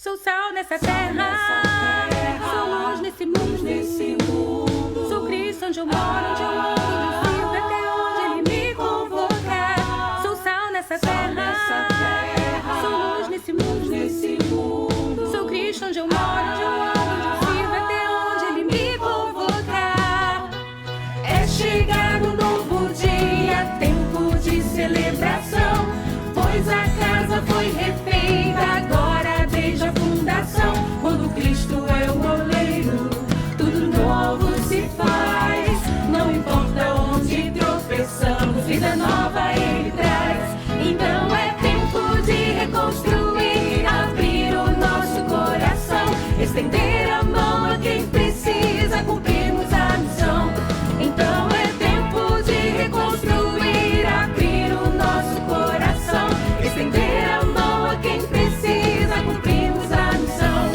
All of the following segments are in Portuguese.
Sou sal nessa terra, sou luz nesse mundo. Sou Cristo onde eu moro, onde eu ando, onde eu sirvo, até onde Ele me convocar. Sou sal nessa terra, sou luz nesse mundo. Sou Cristo onde eu moro, onde eu ando, onde eu sirvo, até onde Ele me convocar. É chegado um novo dia, tempo de celebração, pois a casa foi refeita agora desde a fundação. Quando Cristo é o oleiro, tudo novo se faz. Não importa onde tropeçamos, vida nova Ele traz. Então é tempo de reconstruir, abrir o nosso coração, estender a mão a quem precisa, cumprirmos a missão. Então é tempo de reconstruir, abrir o nosso coração, estender a mão a quem precisa, cumprirmos a missão.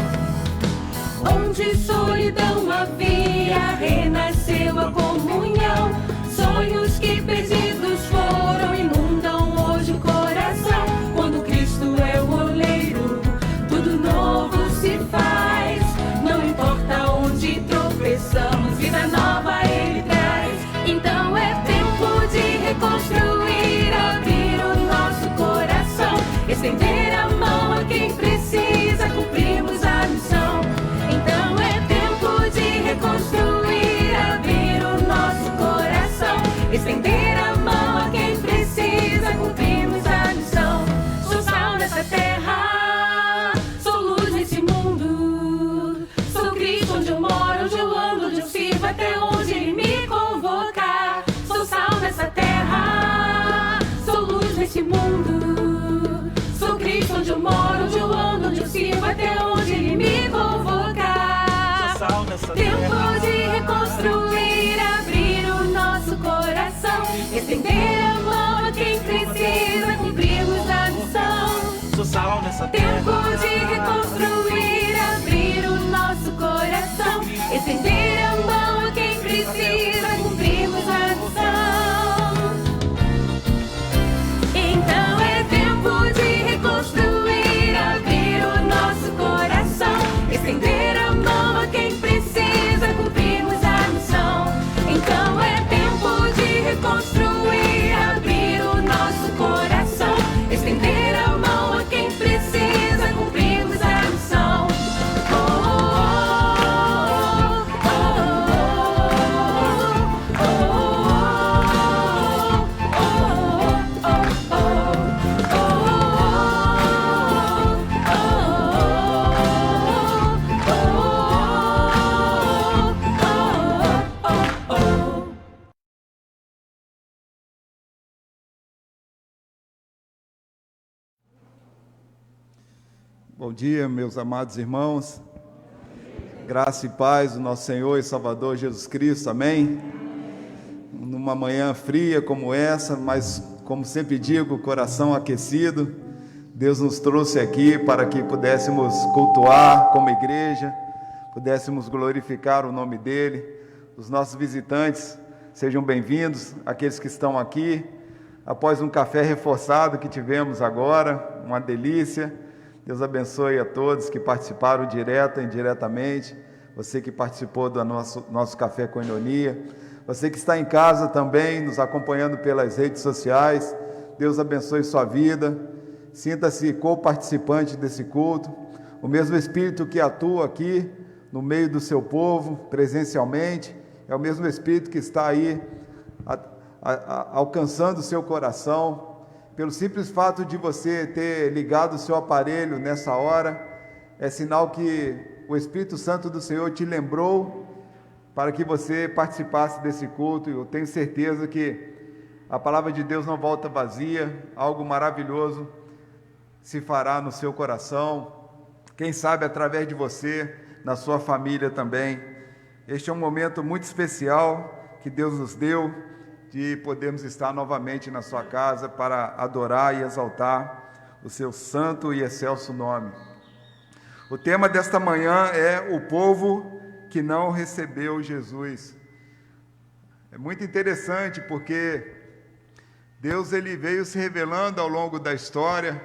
Onde solidão havia, renasceu a comunhão. Sonhos que perdidos foram inundam hoje o coração. Quando Cristo é o oleiro, tudo novo se faz. Não importa onde tropeçamos, vida nova Ele traz. Então é tempo de reconstruir, abrir o nosso coração, estender a mão a quem precisa, cumprirmos a missão. Então é tempo de reconstruir, abrir o nosso coração, estender a mão a quem precisa, cumprirmos a missão. Sou sal nessa terra, sou luz nesse mundo. Sou Cristo onde eu moro, onde eu ando, onde eu sirvo, até onde Ele me convocar. Sou sal nessa terra, sou luz nesse mundo. Sou Cristo onde eu moro, onde eu ando, onde eu sirvo, até onde Ele me convocar. Sou sal nessa Tempo de reconstruir, abrir o nosso coração, estender a mão a quem precisa, cumprirmos a missão. Sou sal nessa Tempo terra. de reconstruir, abrir o nosso coração, estender a mão a quem precisa, cumprirmos a missão. Então é tempo de reconstruir, abrir o nosso coração, estender a mão a quem precisa, cumprirmos a missão. Então é tempo de reconstruir, abrir o nosso coração, estender a mão a quem precisa, cumprirmos a missão. Bom dia, meus amados irmãos. Graça e paz do nosso Senhor e Salvador Jesus Cristo, amém? Numa manhã fria como essa, mas como sempre digo, coração aquecido, Deus nos trouxe aqui para que pudéssemos cultuar como igreja, pudéssemos glorificar o nome dEle. Os nossos visitantes, sejam bem-vindos, aqueles que estão aqui, após um café reforçado que tivemos agora, uma delícia. Deus abençoe a todos que participaram direta e indiretamente, você que participou do nosso Café Koinonia, você que está em casa também, nos acompanhando pelas redes sociais, Deus abençoe sua vida, sinta-se co-participante desse culto, o mesmo Espírito que atua aqui no meio do seu povo, presencialmente, é o mesmo Espírito que está aí alcançando o seu coração. Pelo simples fato de você ter ligado o seu aparelho nessa hora, é sinal que o Espírito Santo do Senhor te lembrou para que você participasse desse culto. Eu tenho certeza que a palavra de Deus não volta vazia, algo maravilhoso se fará no seu coração, quem sabe através de você, na sua família também. Este é um momento muito especial que Deus nos deu, de podermos estar novamente na sua casa para adorar e exaltar o seu santo e excelso nome. O tema desta manhã é o povo que não recebeu Jesus. É muito interessante porque Deus ele veio se revelando ao longo da história,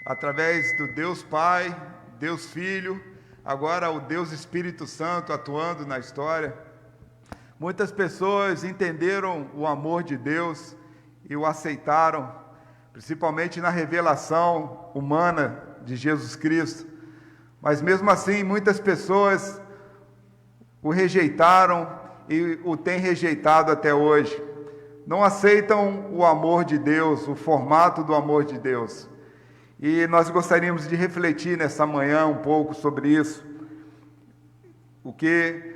através do Deus Pai, Deus Filho, agora o Deus Espírito Santo atuando na história. Muitas pessoas entenderam o amor de Deus e o aceitaram, principalmente na revelação humana de Jesus Cristo. Mas mesmo assim, muitas pessoas o rejeitaram e o têm rejeitado até hoje. Não aceitam o amor de Deus, o formato do amor de Deus. E nós gostaríamos de refletir nessa manhã um pouco sobre isso. O que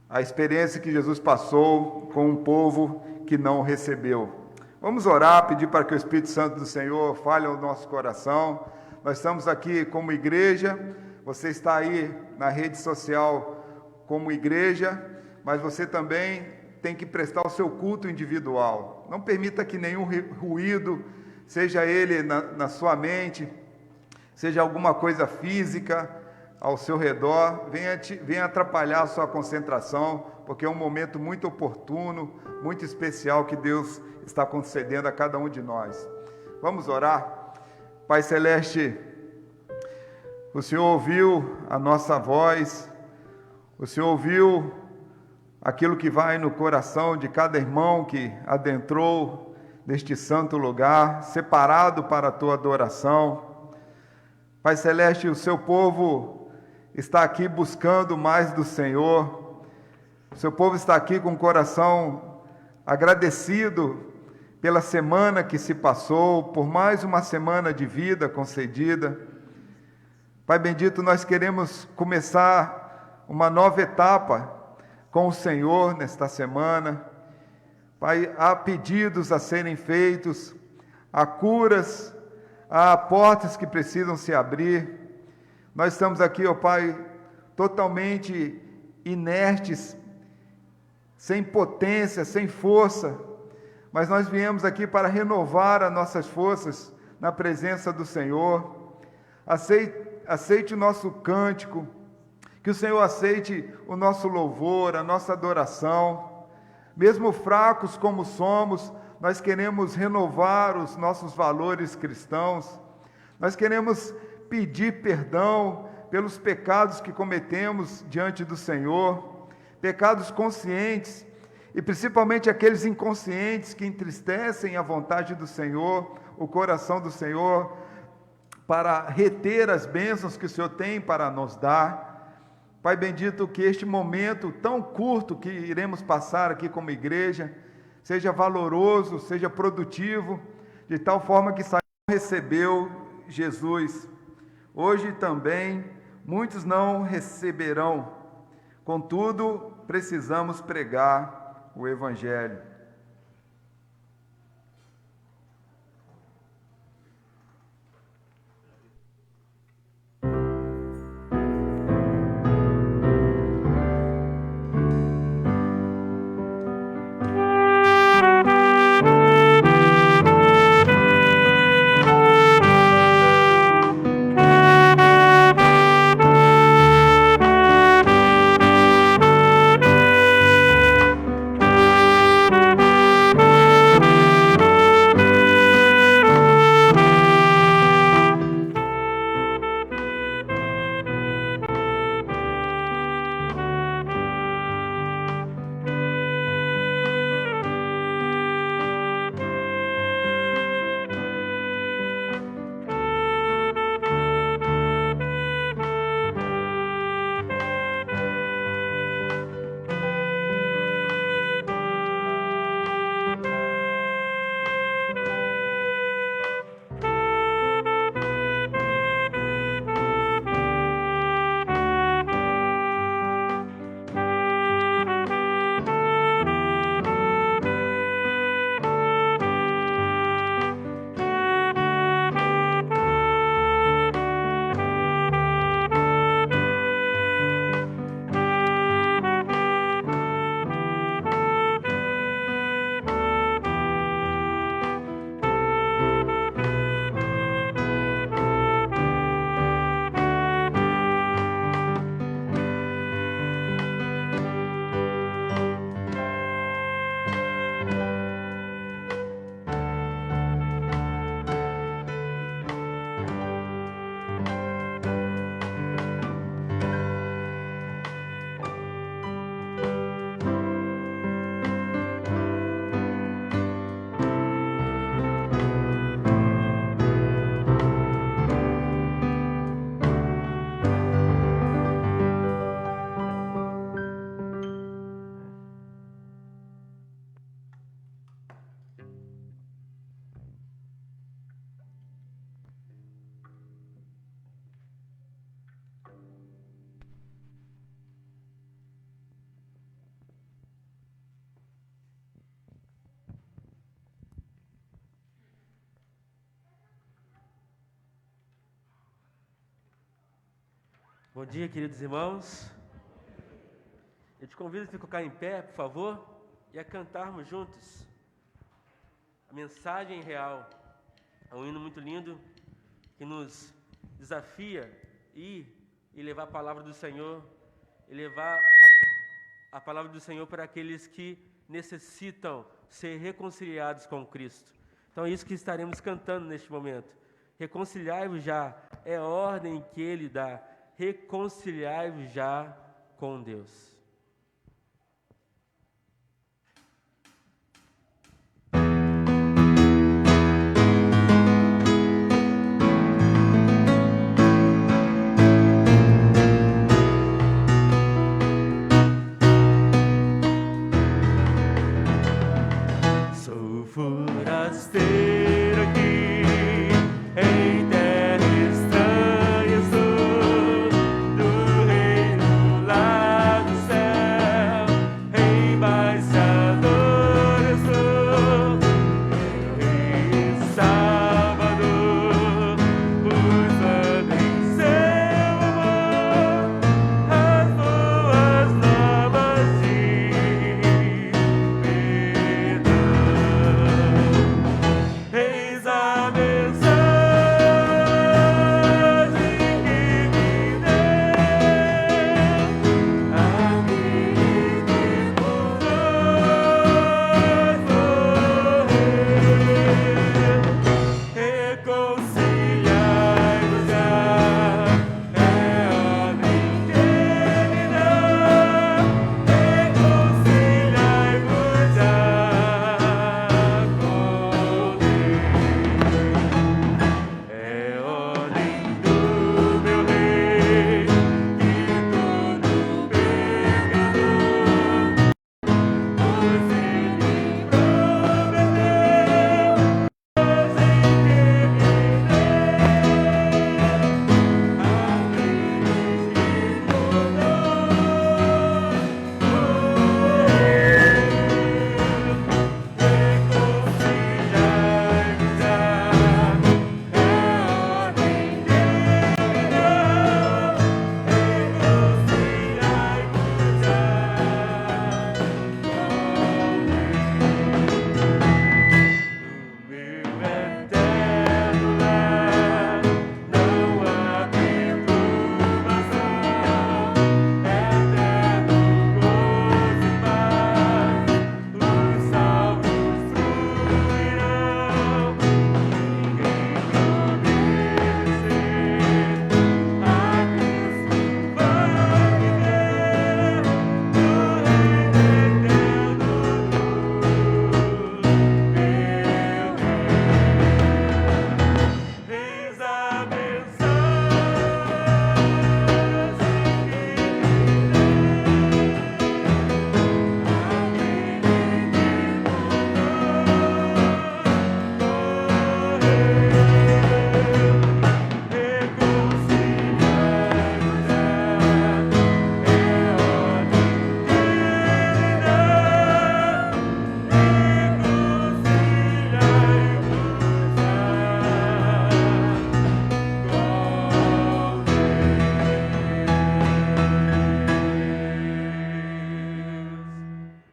a experiência que Jesus passou com um povo que não o recebeu. Vamos orar, pedir para que o Espírito Santo do Senhor fale ao nosso coração. Nós estamos aqui como igreja, você está aí na rede social como igreja, mas você também tem que prestar o seu culto individual. Não permita que nenhum ruído, seja ele na sua mente, seja alguma coisa física ao seu redor, venha atrapalhar a sua concentração, porque é um momento muito oportuno, muito especial que Deus está concedendo a cada um de nós. Vamos orar. Pai Celeste, o Senhor ouviu a nossa voz, o Senhor ouviu aquilo que vai no coração de cada irmão que adentrou neste santo lugar, separado para a tua adoração. Pai Celeste, o seu povo está aqui buscando mais do Senhor, o seu povo está aqui com o coração agradecido pela semana que se passou, por mais uma semana de vida concedida. Pai bendito, nós queremos começar uma nova etapa com o Senhor nesta semana. Pai, há pedidos a serem feitos, há curas, há portas que precisam se abrir. Nós estamos aqui, ó Pai, totalmente inertes, sem potência, sem força, mas nós viemos aqui para renovar as nossas forças na presença do Senhor. Aceite o nosso cântico, que o Senhor aceite o nosso louvor, a nossa adoração. Mesmo fracos como somos, nós queremos renovar os nossos valores cristãos. Nós queremos pedir perdão pelos pecados que cometemos diante do Senhor, pecados conscientes e principalmente aqueles inconscientes que entristecem a vontade do Senhor, o coração do Senhor, para reter as bênçãos que o Senhor tem para nos dar. Pai bendito, que este momento tão curto que iremos passar aqui como igreja, seja valoroso, seja produtivo, de tal forma que recebeu Jesus. Hoje também muitos não receberão, contudo, precisamos pregar o Evangelho. Bom dia, queridos irmãos. Eu te convido a ficar em pé, por favor, e a cantarmos juntos a mensagem real. É um hino muito lindo que nos desafia e levar a palavra do Senhor, e levar a palavra do Senhor para aqueles que necessitam ser reconciliados com Cristo. Então é isso que estaremos cantando neste momento. Reconciliai-vos já, é a ordem que Ele dá. Reconciliai-vos já com Deus. Sou forasteiro aqui em terra estranha, sou do reino lá do céu, embaixador eu sou, Rei e Salvador, usando em seu amor as boas novas de perdão. Eis a mensagem que me deu, aquele que por nós morreu. Reconciliai-vos já, é a ordem que Ele dá. Reconciliai-vos já com Deus. É ordem do meu Rei, que todo pecador, pois Ele prometeu, hoje que me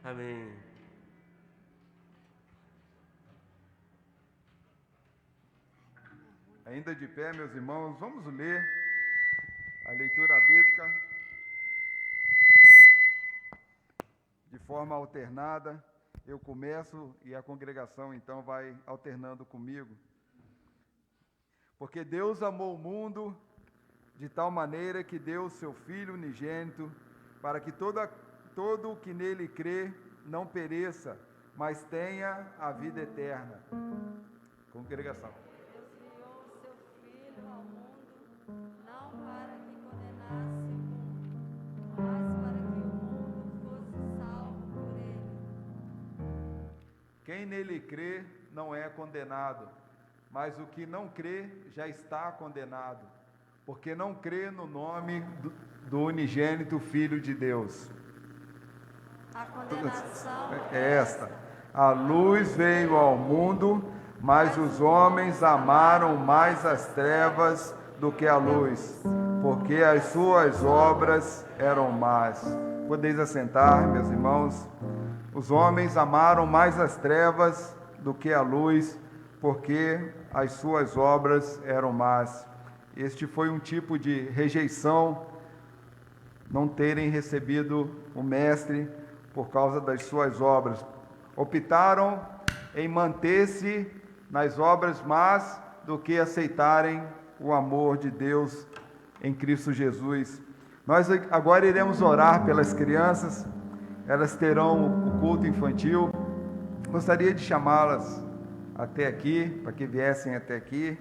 Amém. Ainda de pé, meus irmãos, vamos ler a leitura bíblica de forma alternada. Eu começo e a congregação então vai alternando comigo. Porque Deus amou o mundo de tal maneira que deu o seu Filho unigênito, para que todo o que nele crê não pereça, mas tenha a vida eterna. Congregação. Deus enviou o seu Filho ao mundo, não para que condenasse o mundo, mas para que o mundo fosse salvo por ele. Quem nele crê não é condenado, mas o que não crê já está condenado, porque não crê no nome do unigênito Filho de Deus. A condenação É esta: a luz veio ao mundo, mas os homens amaram mais as trevas do que a luz, porque as suas obras eram más. Podeis assentar, meus irmãos. Os homens amaram mais as trevas do que a luz, porque as suas obras eram más. Este foi um tipo de rejeição, não terem recebido o Mestre por causa das suas obras. Optaram em manter-se nas obras más do que aceitarem o amor de Deus em Cristo Jesus. Nós agora iremos orar pelas crianças, elas terão o culto infantil. Gostaria de chamá-las até aqui, para que viessem até aqui.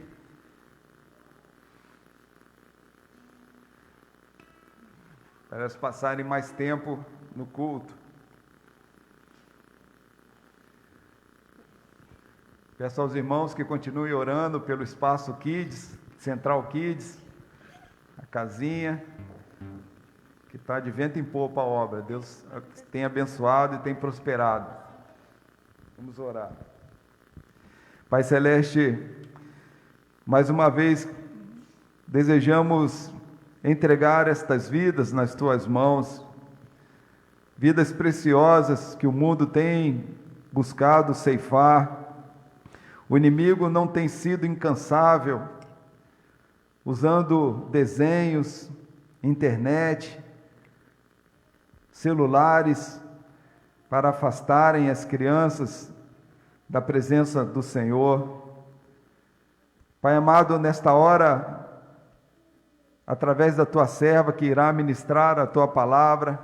Para elas passarem mais tempo no culto. Peço aos irmãos que continuem orando pelo Espaço Kids, Central Kids, a casinha, que está de vento em popa a obra. Deus tem abençoado e tem prosperado. Vamos orar. Pai Celeste, mais uma vez desejamos entregar estas vidas nas Tuas mãos, vidas preciosas que o mundo tem buscado ceifar. O inimigo não tem sido incansável, usando desenhos, internet, celulares, para afastarem as crianças da presença do Senhor. Pai amado, nesta hora, através da Tua serva que irá ministrar a Tua palavra,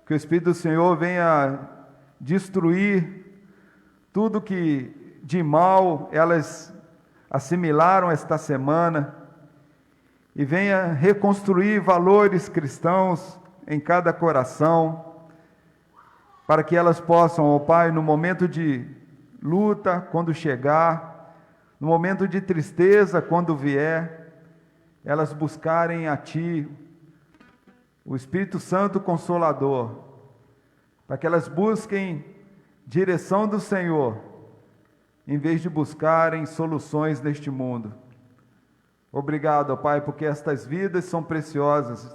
que o Espírito do Senhor venha destruir tudo que de mal elas assimilaram esta semana e venha reconstruir valores cristãos em cada coração, para que elas possam, ó Pai, no momento de luta, quando chegar, no momento de tristeza, quando vier, elas buscarem a Ti, o Espírito Santo Consolador, para que elas busquem direção do Senhor, em vez de buscarem soluções neste mundo. Obrigado, ó Pai, porque estas vidas são preciosas.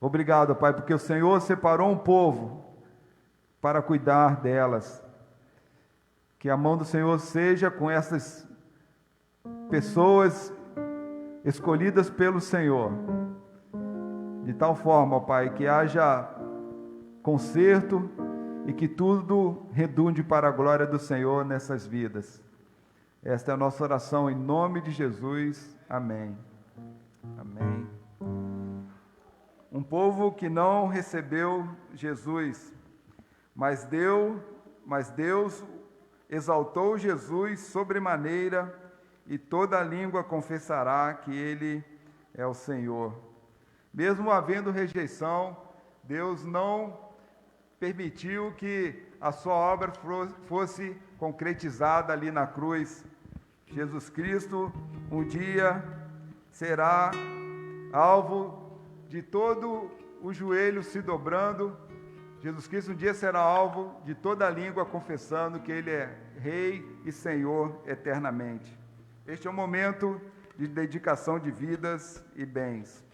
Obrigado, Pai, porque o Senhor separou um povo para cuidar delas. Que a mão do Senhor seja com essas pessoas escolhidas pelo Senhor, de tal forma, ó Pai, que haja conserto e que tudo redunde para a glória do Senhor nessas vidas. Esta é a nossa oração em nome de Jesus. Amém. Amém. Um povo que não recebeu Jesus, mas Deus exaltou Jesus sobremaneira, e toda língua confessará que Ele é o Senhor. Mesmo havendo rejeição, Deus não permitiu que a sua obra fosse concretizada ali na cruz. Jesus Cristo um dia será alvo de todo o joelho se dobrando. Jesus Cristo um dia será alvo de toda a língua confessando que Ele é Rei e Senhor eternamente. Este é o momento de dedicação de vidas e bens.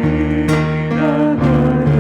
Rei da glória,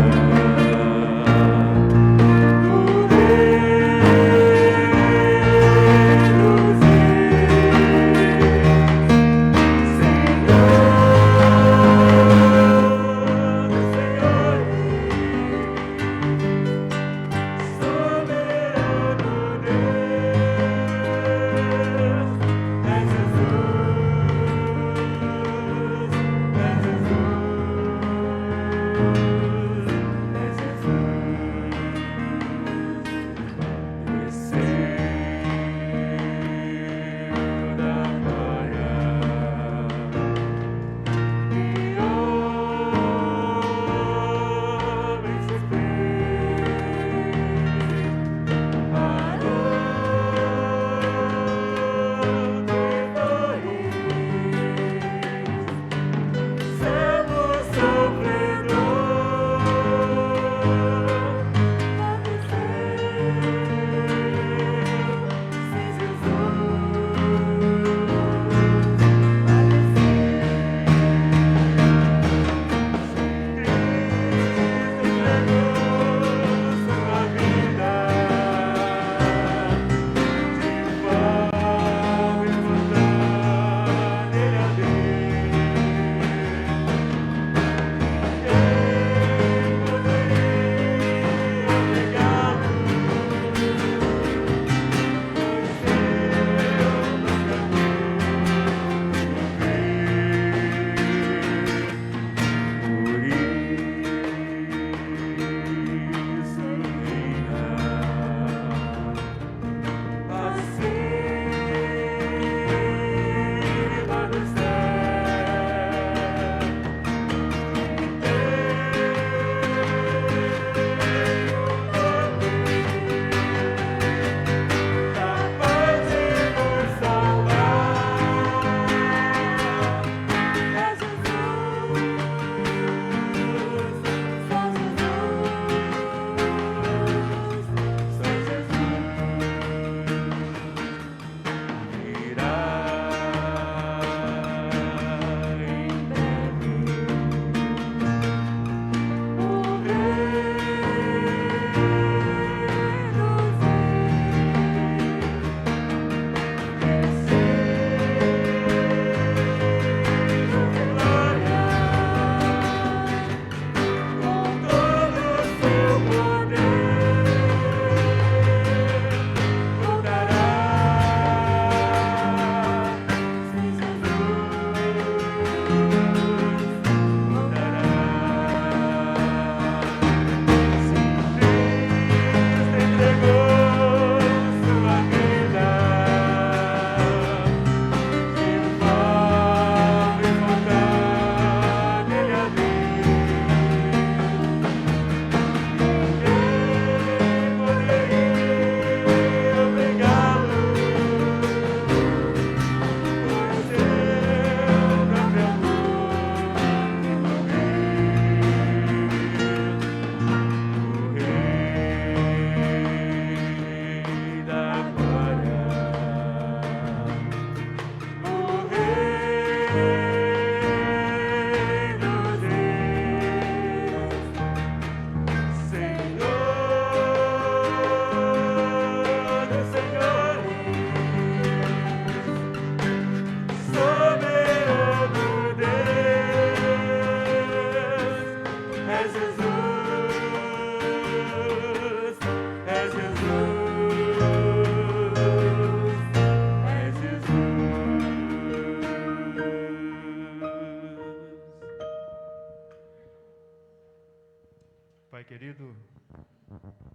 Pai querido,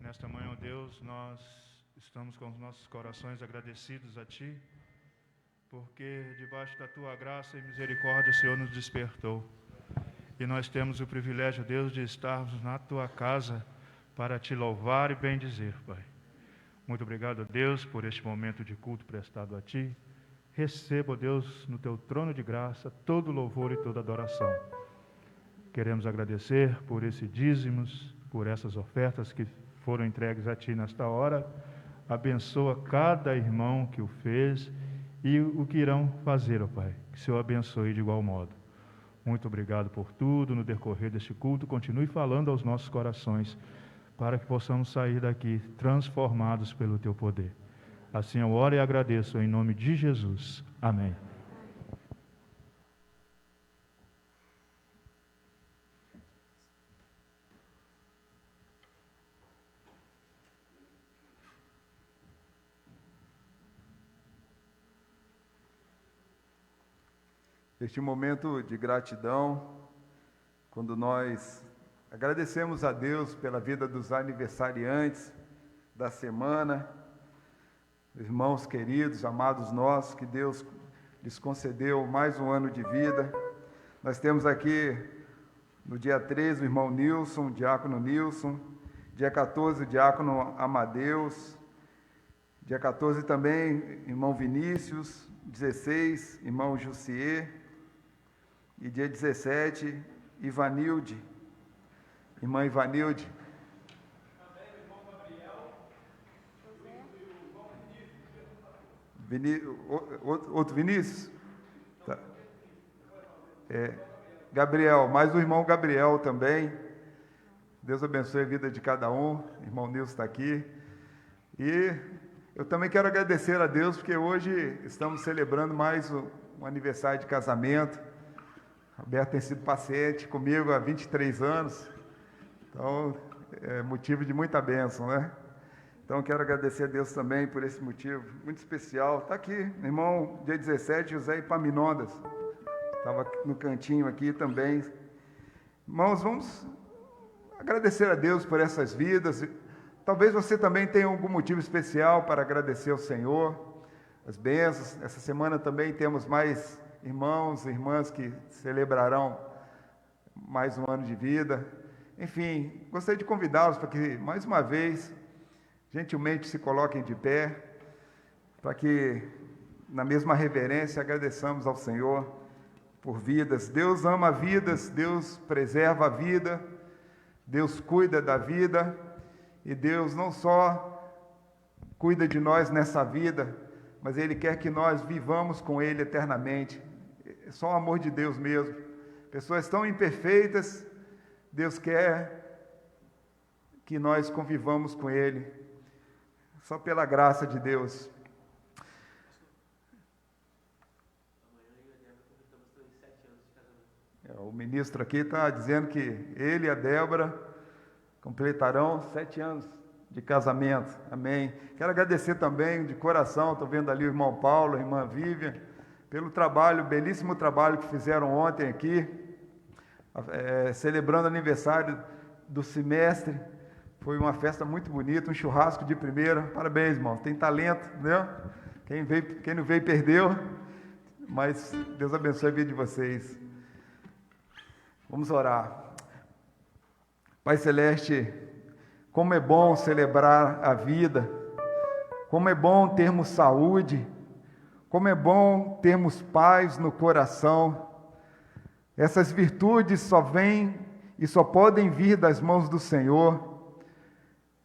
nesta manhã, ó Deus, nós estamos com os nossos corações agradecidos a Ti, porque debaixo da Tua graça e misericórdia o Senhor nos despertou. E nós temos o privilégio, Deus, de estarmos na Tua casa para Te louvar e bendizer, Pai. Muito obrigado, Deus, por este momento de culto prestado a Ti. Receba, Deus, no Teu trono de graça, todo louvor e toda adoração. Queremos agradecer por esses dízimos, por essas ofertas que foram entregues a Ti nesta hora. Abençoa cada irmão que o fez e o que irão fazer, ó Pai. Que o Senhor abençoe de igual modo. Muito obrigado por tudo. No decorrer deste culto, continue falando aos nossos corações, para que possamos sair daqui transformados pelo Teu poder. Assim eu oro e agradeço em nome de Jesus. Amém. Este momento de gratidão, quando nós agradecemos a Deus pela vida dos aniversariantes da semana, irmãos queridos, amados nossos, que Deus lhes concedeu mais um ano de vida. Nós temos aqui, no dia 13, o irmão Nilson, o diácono Nilson, dia 14, o diácono Amadeus, dia 14 também, irmão Vinícius, 16, irmão Jussier, e dia 17, Ivanilde, irmã Ivanilde. Também o irmão Gabriel. Outro Vinícius? Tá. Gabriel, mais o irmão Gabriel também. Deus abençoe a vida de cada um. O irmão Nilson está aqui. E eu também quero agradecer a Deus, porque hoje estamos celebrando mais um aniversário de casamento. Roberto tem sido paciente comigo há 23 anos, então é motivo de muita bênção, né? Então quero agradecer a Deus também por esse motivo muito especial. Está aqui, irmão, dia 17, José Epaminondas, estava no cantinho aqui também. Irmãos, vamos agradecer a Deus por essas vidas. Talvez você também tenha algum motivo especial para agradecer ao Senhor, as bênçãos. Essa semana também temos mais irmãos e irmãs que celebrarão mais um ano de vida. Enfim, gostaria de convidá-los para que, mais uma vez, gentilmente se coloquem de pé, para que, na mesma reverência, agradeçamos ao Senhor por vidas. Deus ama vidas, Deus preserva a vida, Deus cuida da vida, e Deus não só cuida de nós nessa vida, mas Ele quer que nós vivamos com Ele eternamente. É só o amor de Deus mesmo. Pessoas tão imperfeitas, Deus quer que nós convivamos com Ele, só pela graça de Deus. O ministro aqui está dizendo que ele e a Débora completarão 7 anos de casamento. Amém. Quero agradecer também de coração, estou vendo ali o irmão Paulo, a irmã Vivian, pelo trabalho, belíssimo trabalho que fizeram ontem aqui, celebrando o aniversário do semestre. Foi uma festa muito bonita, um churrasco de primeira. Parabéns, irmão. Tem talento, né? Quem não veio perdeu, mas Deus abençoe a vida de vocês. Vamos orar. Pai Celeste, como é bom celebrar a vida, como é bom termos saúde, como é bom termos paz no coração. Essas virtudes só vêm e só podem vir das mãos do Senhor.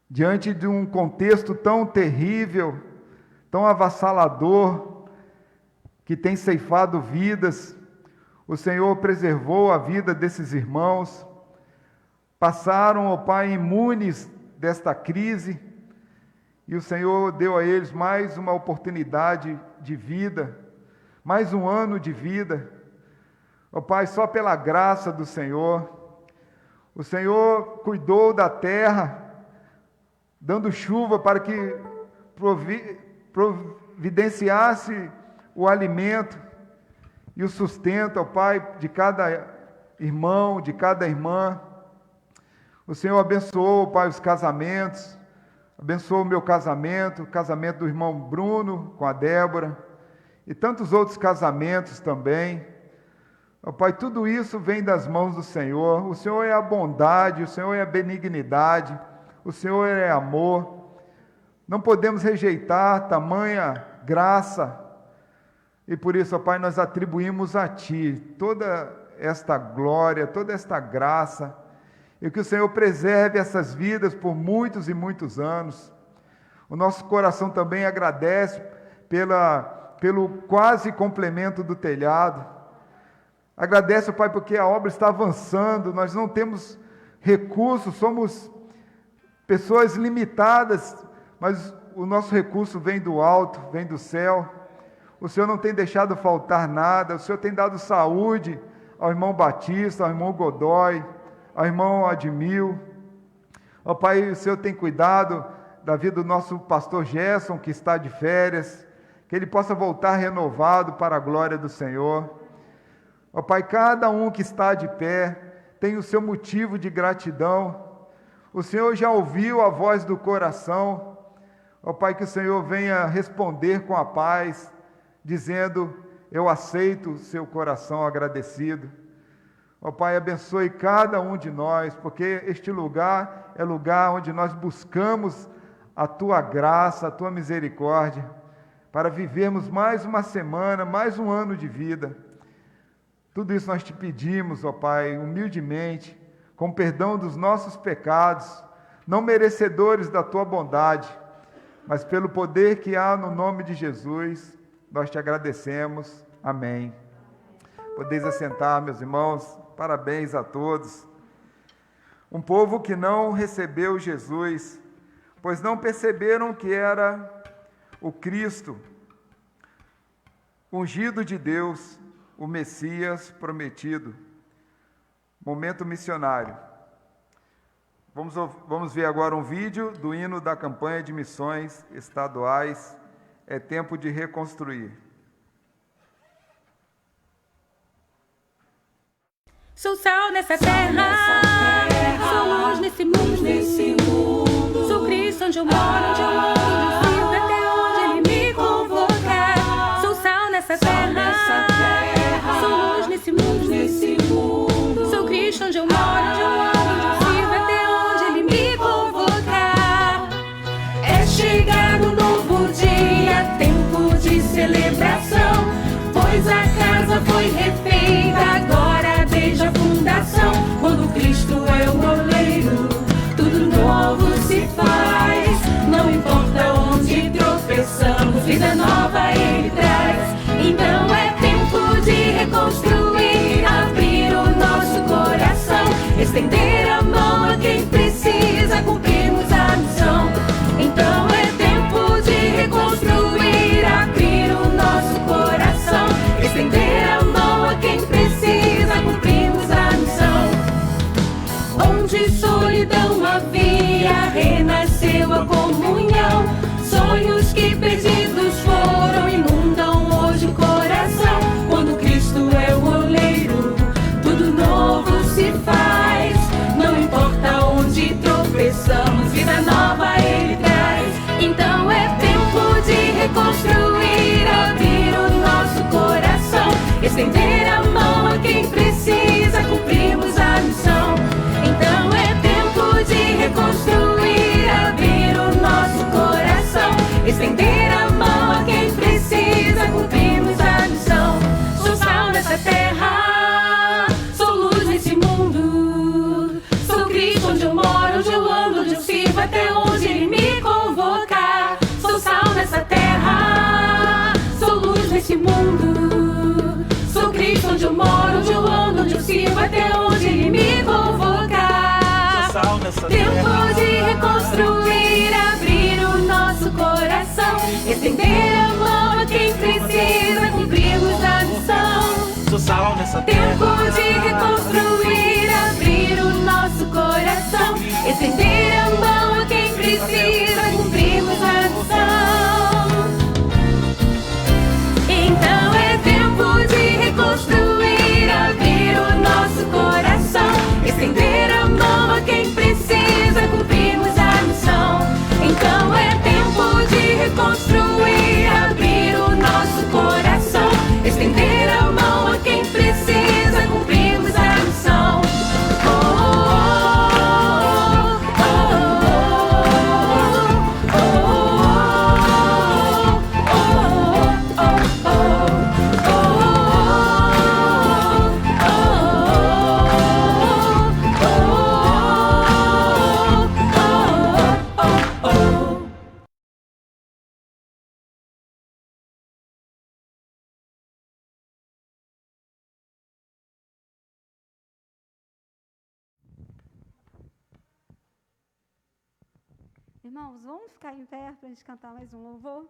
Diante de um contexto tão terrível, tão avassalador, que tem ceifado vidas, o Senhor preservou a vida desses irmãos, passaram, ó Pai, imunes desta crise, e o Senhor deu a eles mais uma oportunidade de vida, mais um ano de vida. Ó Pai, só pela graça do Senhor, o Senhor cuidou da terra, dando chuva para que providenciasse o alimento e o sustento, ó Pai, de cada irmão, de cada irmã. O Senhor abençoou, Pai, os casamentos, abençoou o meu casamento, o casamento do irmão Bruno com a Débora, e tantos outros casamentos também. Ó Pai, tudo isso vem das mãos do Senhor. O Senhor é a bondade, o Senhor é a benignidade, o Senhor é amor. Não podemos rejeitar tamanha graça, e por isso, ó Pai, nós atribuímos a Ti toda esta glória, toda esta graça, e que o Senhor preserve essas vidas por muitos e muitos anos. O nosso coração também agradece pelo quase complemento do telhado. Agradece, Pai, porque a obra está avançando, nós não temos recursos, somos pessoas limitadas, mas o nosso recurso vem do alto, vem do céu. O Senhor não tem deixado faltar nada, o Senhor tem dado saúde ao irmão Batista, ao irmão Godoy, ao irmão Admil. Ó Pai, o Senhor tem cuidado da vida do nosso pastor Gerson, que está de férias, que ele possa voltar renovado para a glória do Senhor. Ó Pai, cada um que está de pé tem o seu motivo de gratidão. O Senhor já ouviu a voz do coração. Ó Pai, que o Senhor venha responder com a paz, dizendo: eu aceito o seu coração agradecido. Ó Pai, abençoe cada um de nós, porque este lugar é lugar onde nós buscamos a Tua graça, a Tua misericórdia, para vivermos mais uma semana, mais um ano de vida. Tudo isso nós te pedimos, ó Pai, humildemente, com perdão dos nossos pecados, não merecedores da Tua bondade, mas pelo poder que há no nome de Jesus, nós te agradecemos. Amém. Podeis assentar, meus irmãos. Parabéns a todos. Um povo que não recebeu Jesus, pois não perceberam que era o Cristo, ungido de Deus, o Messias prometido. Momento missionário. Vamos ver agora um vídeo do hino da campanha de missões estaduais. É tempo de reconstruir. Sou sal nessa terra, sou luz nesse mundo, sou Cristo onde eu moro, onde eu ando, onde eu sirvo, até onde Ele me convocar. Sou sal nessa terra, sou luz nesse mundo, sou Cristo onde eu moro, onde eu ando, onde eu sirvo, até onde Ele me convocar. É chegado um novo dia, tempo de celebração, pois a casa foi refeita agora desde a fundação. Quando Cristo é o oleiro, tudo novo se faz. Não importa onde tropeçamos, vida nova Ele traz. Então é tempo de reconstruir, abrir o nosso coração, estender a mão a quem precisa, cumprirmos a missão. Então é tempo de reconstruir, abrir o nosso coração, estender a mão a quem precisa, cumprirmos a missão. Onde solidão havia, renasceu a comunhão. Sonhos que perdidos foram, inundam hoje o coração. Quando Cristo é o oleiro, tudo novo se faz. Não importa onde tropeçamos, vida nova Ele traz. Então é tempo de reconstruir, abrir o nosso coração, estender a mão a quem precisa, cumprirmos a missão. Então é tempo de reconstruir, abrir o nosso coração, estender a mão a quem precisa, cumprirmos a missão. Sou sal nessa terra, sou luz nesse mundo, sou Cristo onde eu moro, onde eu ando, onde eu sirvo, até onde Ele me convocar. Sou sal nessa terra, sou luz nesse mundo, sou Cristo onde eu moro, onde eu ando, onde eu sirvo, até onde Ele me convocar. Sou sal nessa Tempo de reconstruir, abrir o nosso coração, estender a mão a quem precisa, cumprirmos a missão. Sou sal nessa Tempo de reconstruir, abrir o nosso coração, estender a mão a quem precisa, cumprirmos a missão. Então é tempo de reconstruir, abrir o nosso coração, estender a mão a quem precisa, Irmãos, vamos ficar em pé para a gente cantar mais um louvor?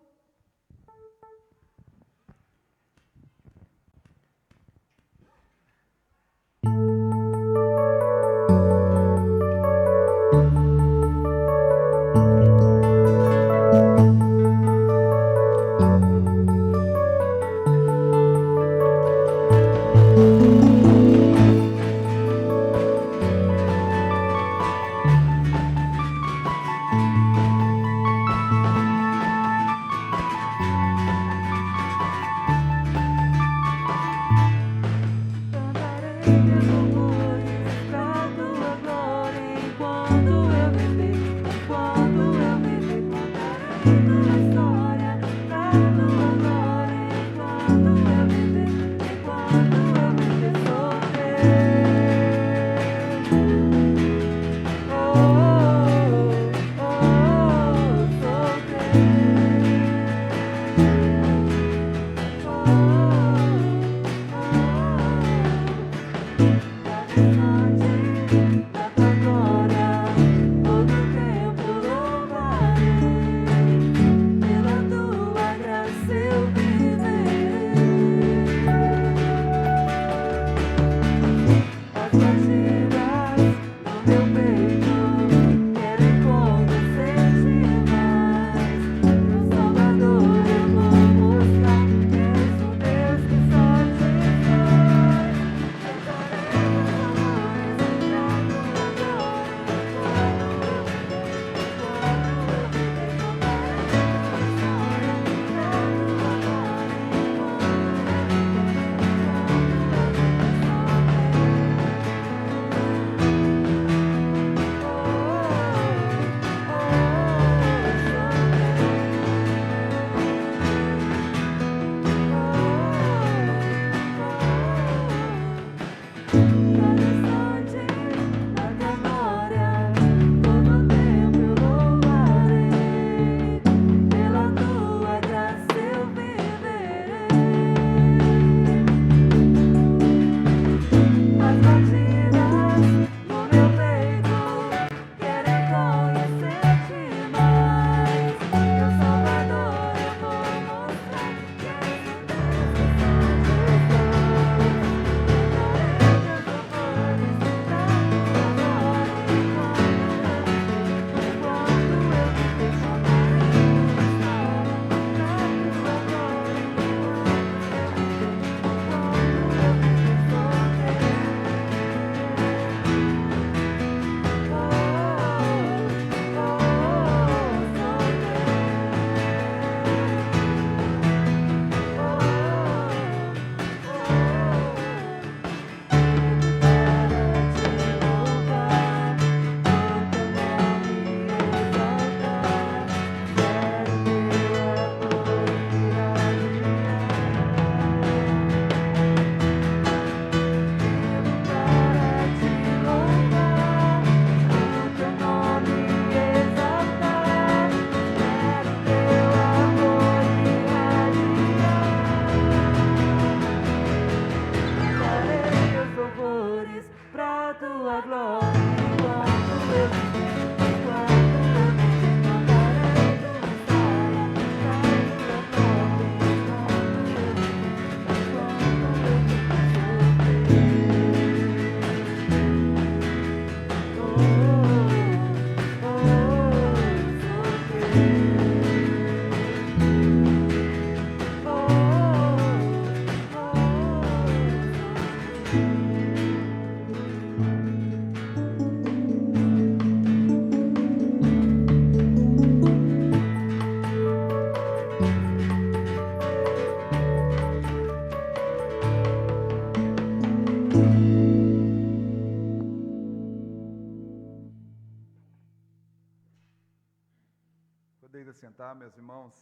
Podeis assentar, meus irmãos.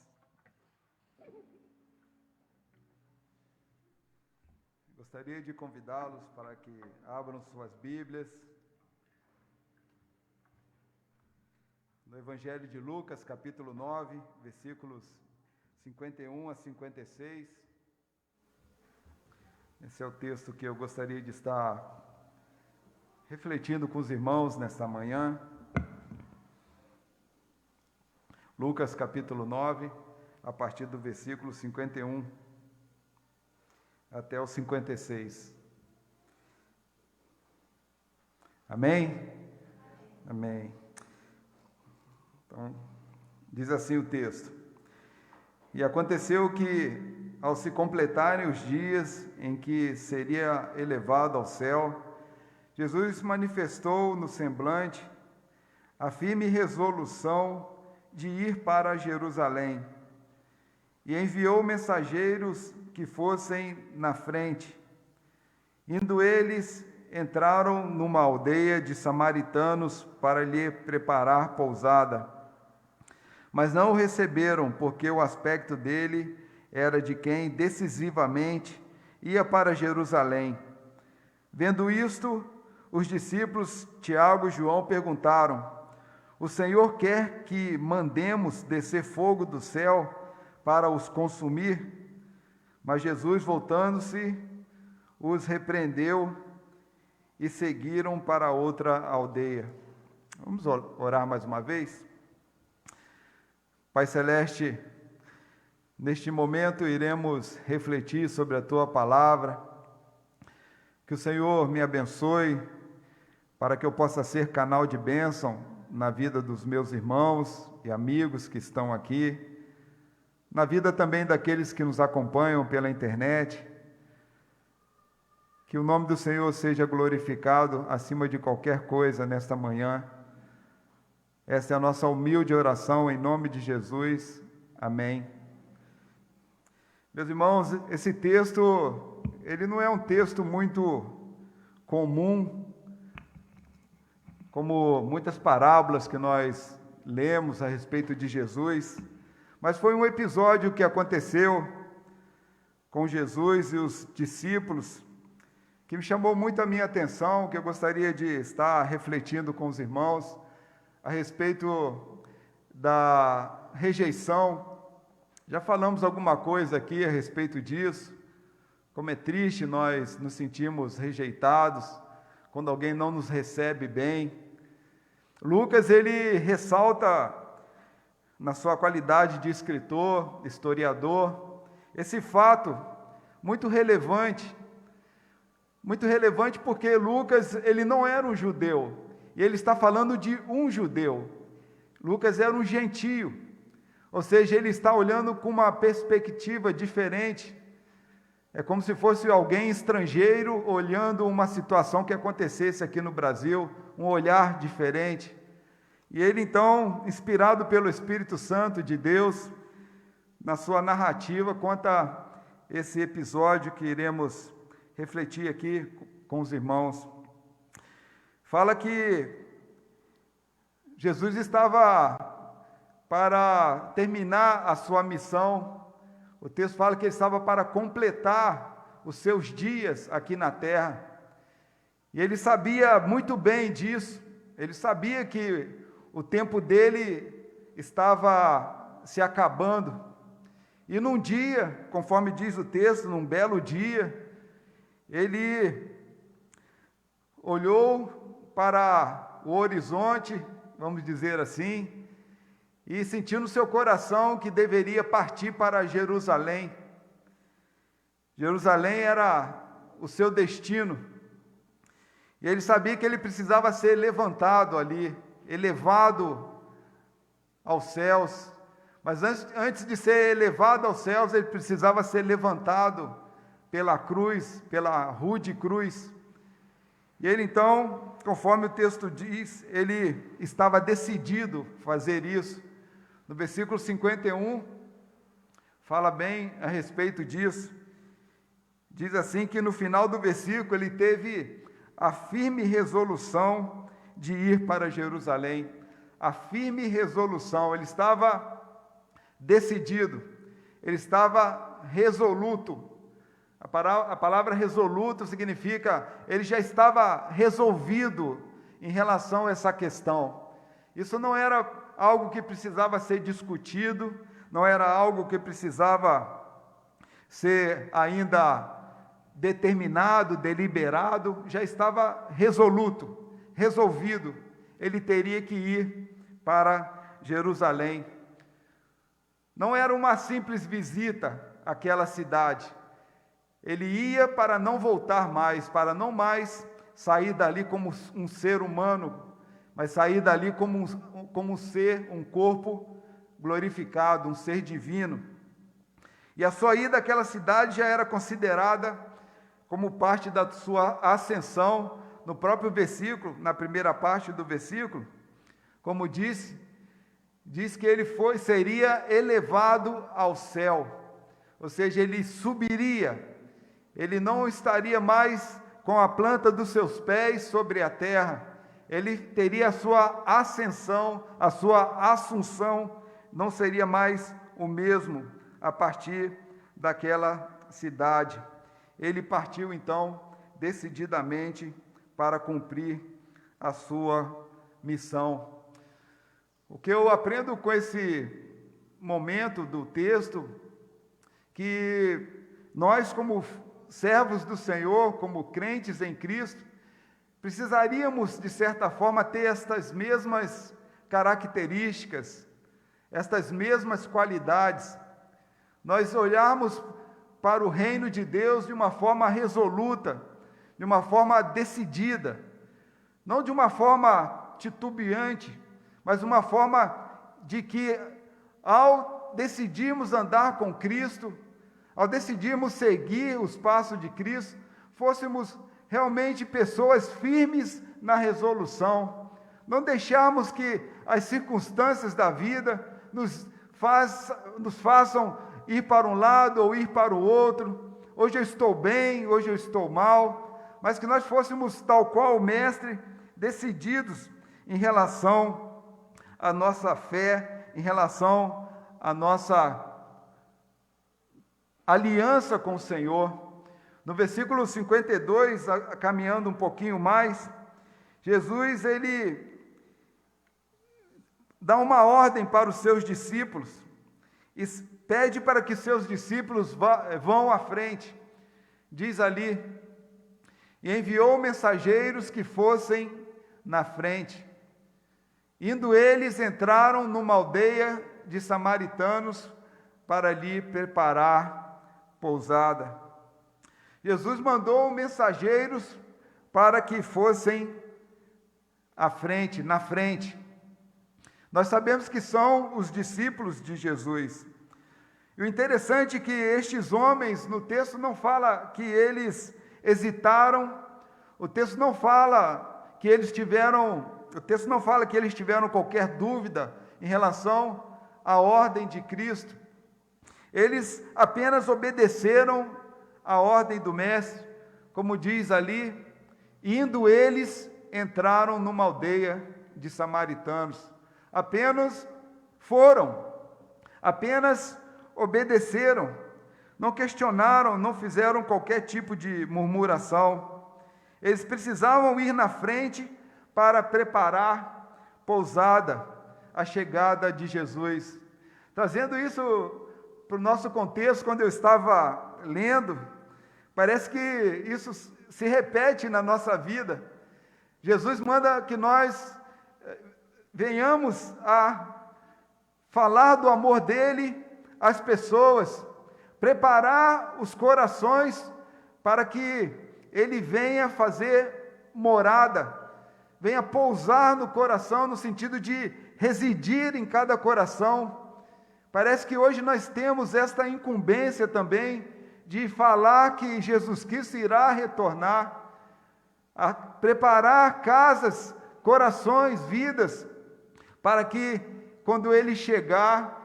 Gostaria de convidá-los para que abram suas Bíblias no Evangelho de Lucas, capítulo 9, versículos 51 a 56. Esse é o texto que eu gostaria de estar refletindo com os irmãos nesta manhã. Lucas capítulo 9, a partir do versículo 51 até o 56. Amém? Amém. Então, diz assim o texto: E aconteceu que, ao se completarem os dias em que seria elevado ao céu, Jesus manifestou no semblante a firme resolução de ir para Jerusalém, e enviou mensageiros que fossem na frente. Indo eles, entraram numa aldeia de samaritanos para lhe preparar pousada. Mas não o receberam, porque o aspecto dele era de quem decisivamente ia para Jerusalém. Vendo isto, os discípulos Tiago e João perguntaram: O Senhor quer que mandemos descer fogo do céu para os consumir? Mas Jesus, voltando-se, os repreendeu e seguiram para outra aldeia. Vamos orar mais uma vez? Pai Celeste, neste momento iremos refletir sobre a Tua palavra. Que o Senhor me abençoe para que eu possa ser canal de bênção na vida dos meus irmãos e amigos que estão aqui, na vida também daqueles que nos acompanham pela internet. Que o nome do Senhor seja glorificado acima de qualquer coisa nesta manhã. Esta é a nossa humilde oração em nome de Jesus. Amém. Meus irmãos, esse texto, ele não é um texto muito comum, como muitas parábolas que nós lemos a respeito de Jesus, mas foi um episódio que aconteceu com Jesus e os discípulos que me chamou muito a minha atenção, que eu gostaria de estar refletindo com os irmãos a respeito da rejeição. Já falamos alguma coisa aqui a respeito disso, como é triste nós nos sentimos rejeitados, quando alguém não nos recebe bem. Lucas, ele ressalta, na sua qualidade de escritor, historiador, esse fato muito relevante porque Lucas, ele não era um judeu, e ele está falando de um judeu. Lucas era um gentio, ou seja, ele está olhando com uma perspectiva diferente. É como se fosse alguém estrangeiro olhando uma situação que acontecesse aqui no Brasil, um olhar diferente. E ele então, inspirado pelo Espírito Santo de Deus, na sua narrativa, conta esse episódio que iremos refletir aqui com os irmãos. Fala que Jesus estava para terminar a sua missão. O texto fala que ele estava para completar os seus dias aqui na terra. E ele sabia muito bem disso. Ele sabia que o tempo dele estava se acabando. E num dia, conforme diz o texto, num belo dia, ele olhou para o horizonte, vamos dizer assim, e sentiu no seu coração que deveria partir para Jerusalém. Jerusalém era o seu destino. E ele sabia que ele precisava ser levantado ali, elevado aos céus. Mas antes de ser elevado aos céus, ele precisava ser levantado pela cruz, pela rude cruz. E ele então, conforme o texto diz, ele estava decidido a fazer isso. No versículo 51, fala bem a respeito disso. Diz assim que no final do versículo ele teve a firme resolução de ir para Jerusalém. A firme resolução, ele estava decidido, ele estava resoluto. A palavra resoluto significa, ele já estava resolvido em relação a essa questão. Isso não era algo que precisava ser discutido, não era algo que precisava ser ainda determinado, deliberado, já estava resoluto, resolvido. Ele teria que ir para Jerusalém. Não era uma simples visita àquela cidade. Ele ia para não voltar mais, para não mais sair dali como um ser humano, mas sair dali como um ser, um corpo glorificado, um ser divino. E a sua ida àquela cidade já era considerada como parte da sua ascensão. No próprio versículo, na primeira parte do versículo, como diz que ele seria elevado ao céu, ou seja, ele subiria, ele não estaria mais com a planta dos seus pés sobre a terra, ele teria a sua ascensão, a sua assunção, não seria mais o mesmo a partir daquela cidade. Ele partiu então decididamente para cumprir a sua missão. O que eu aprendo com esse momento do texto, que nós, como servos do Senhor, como crentes em Cristo, precisaríamos, de certa forma, ter estas mesmas características, estas mesmas qualidades. Nós olharmos para o reino de Deus de uma forma resoluta, de uma forma decidida, não de uma forma titubeante, mas uma forma de que, ao decidirmos andar com Cristo, ao decidirmos seguir os passos de Cristo, fôssemos realmente pessoas firmes na resolução, não deixarmos que as circunstâncias da vida nos façam ir para um lado ou ir para o outro. Hoje eu estou bem, hoje eu estou mal, mas que nós fôssemos, tal qual o Mestre, decididos em relação à nossa fé, em relação à nossa aliança com o Senhor. No versículo 52, caminhando um pouquinho mais, Jesus, ele dá uma ordem para os seus discípulos e pede para que seus discípulos vão à frente. Diz ali: e enviou mensageiros que fossem na frente. Indo eles, entraram numa aldeia de samaritanos para ali preparar pousada. Jesus mandou mensageiros para que fossem à frente, na frente. Nós sabemos que são os discípulos de Jesus. E o interessante é que estes homens, no texto não fala que eles hesitaram, o texto não fala que eles tiveram qualquer dúvida em relação à ordem de Cristo. Eles apenas obedeceram a ordem do Mestre, como diz ali, indo eles, entraram numa aldeia de samaritanos. Apenas foram, apenas obedeceram, não questionaram, não fizeram qualquer tipo de murmuração. Eles precisavam ir na frente para preparar pousada, a chegada de Jesus. Trazendo isso para o nosso contexto, quando eu estava lendo, parece que isso se repete na nossa vida. Jesus manda que nós venhamos a falar do amor dele às pessoas, preparar os corações para que ele venha fazer morada, venha pousar no coração, no sentido de residir em cada coração. Parece que hoje nós temos esta incumbência também de falar que Jesus Cristo irá retornar, a preparar casas, corações, vidas, para que quando Ele chegar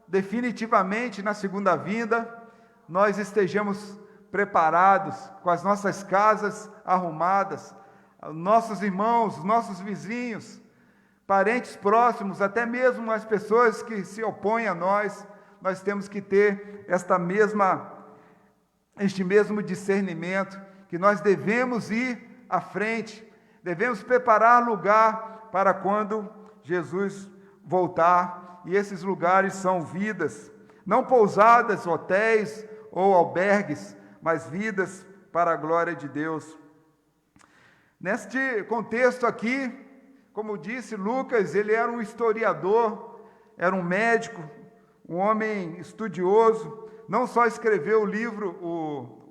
definitivamente na segunda vinda, nós estejamos preparados, com as nossas casas arrumadas, nossos irmãos, nossos vizinhos, parentes próximos, até mesmo as pessoas que se opõem a nós temos que ter este mesmo discernimento, que nós devemos ir à frente, devemos preparar lugar para quando Jesus voltar, e esses lugares são vidas, não pousadas, hotéis ou albergues, mas vidas para a glória de Deus. Neste contexto aqui, como disse Lucas, ele era um historiador, era um médico, um homem estudioso, não só escreveu o livro,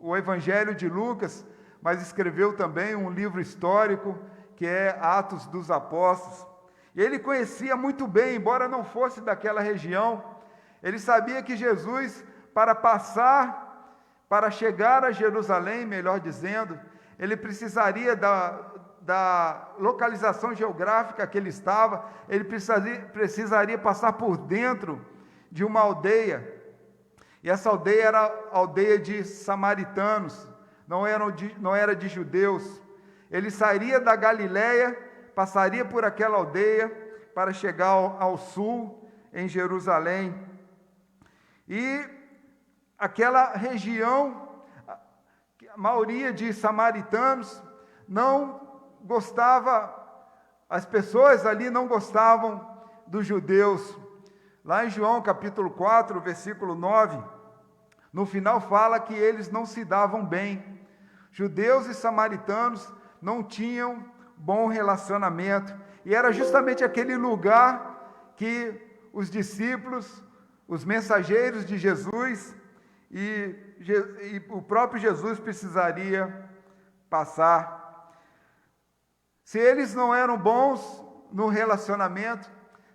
o Evangelho de Lucas, mas escreveu também um livro histórico, que é Atos dos Apóstolos. E ele conhecia muito bem, embora não fosse daquela região, ele sabia que Jesus, para chegar a Jerusalém, melhor dizendo, ele precisaria da localização geográfica que ele estava, ele precisaria passar por dentro de uma aldeia, e essa aldeia era a aldeia de samaritanos, não era de judeus. Ele sairia da Galiléia, passaria por aquela aldeia, para chegar ao sul, em Jerusalém, e aquela região, a maioria de samaritanos não gostava, as pessoas ali não gostavam dos judeus. Lá em João capítulo 4, versículo 9, no final fala que eles não se davam bem. Judeus e samaritanos não tinham bom relacionamento, e era justamente aquele lugar que os discípulos, os mensageiros de Jesus e o próprio Jesus precisaria passar. Se eles não eram bons no relacionamento,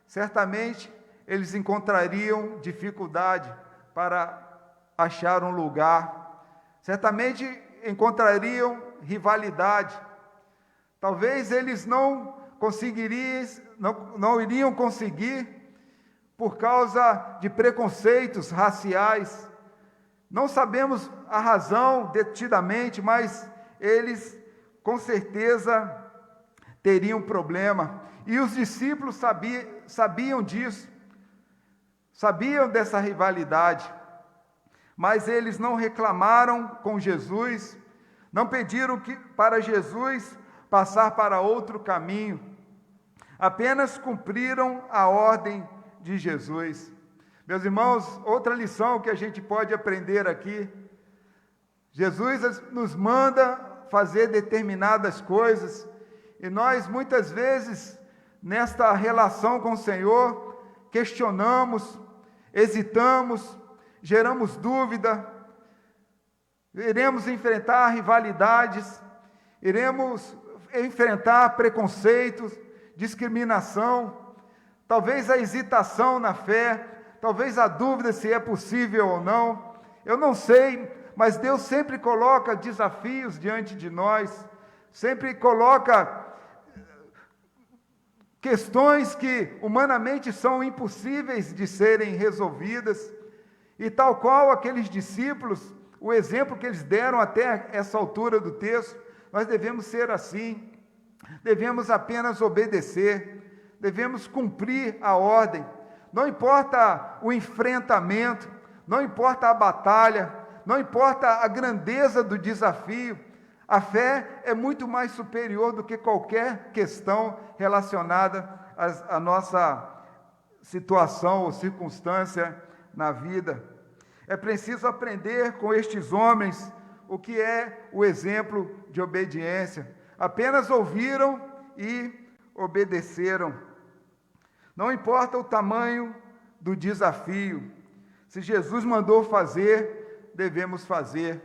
certamente eles encontrariam dificuldade para achar um lugar, certamente encontrariam rivalidade, talvez eles não iriam conseguir, por causa de preconceitos raciais. Não sabemos a razão detidamente, mas eles com certeza teriam problema, e os discípulos sabiam disso, sabiam dessa rivalidade, mas eles não reclamaram com Jesus, não pediram para Jesus passar para outro caminho, apenas cumpriram a ordem de Jesus. Meus irmãos, outra lição que a gente pode aprender aqui, Jesus nos manda fazer determinadas coisas, e nós muitas vezes, nesta relação com o Senhor, questionamos, hesitamos, geramos dúvida, iremos enfrentar rivalidades, iremos enfrentar preconceitos, discriminação, talvez a hesitação na fé, talvez a dúvida se é possível ou não, eu não sei, mas Deus sempre coloca desafios diante de nós, sempre coloca questões que humanamente são impossíveis de serem resolvidas, e tal qual aqueles discípulos, o exemplo que eles deram até essa altura do texto, nós devemos ser assim, devemos apenas obedecer, devemos cumprir a ordem, não importa o enfrentamento, não importa a batalha, não importa a grandeza do desafio, a fé é muito mais superior do que qualquer questão relacionada à nossa situação ou circunstância na vida. É preciso aprender com estes homens o que é o exemplo de obediência. Apenas ouviram e obedeceram. Não importa o tamanho do desafio, se Jesus mandou fazer, devemos fazer,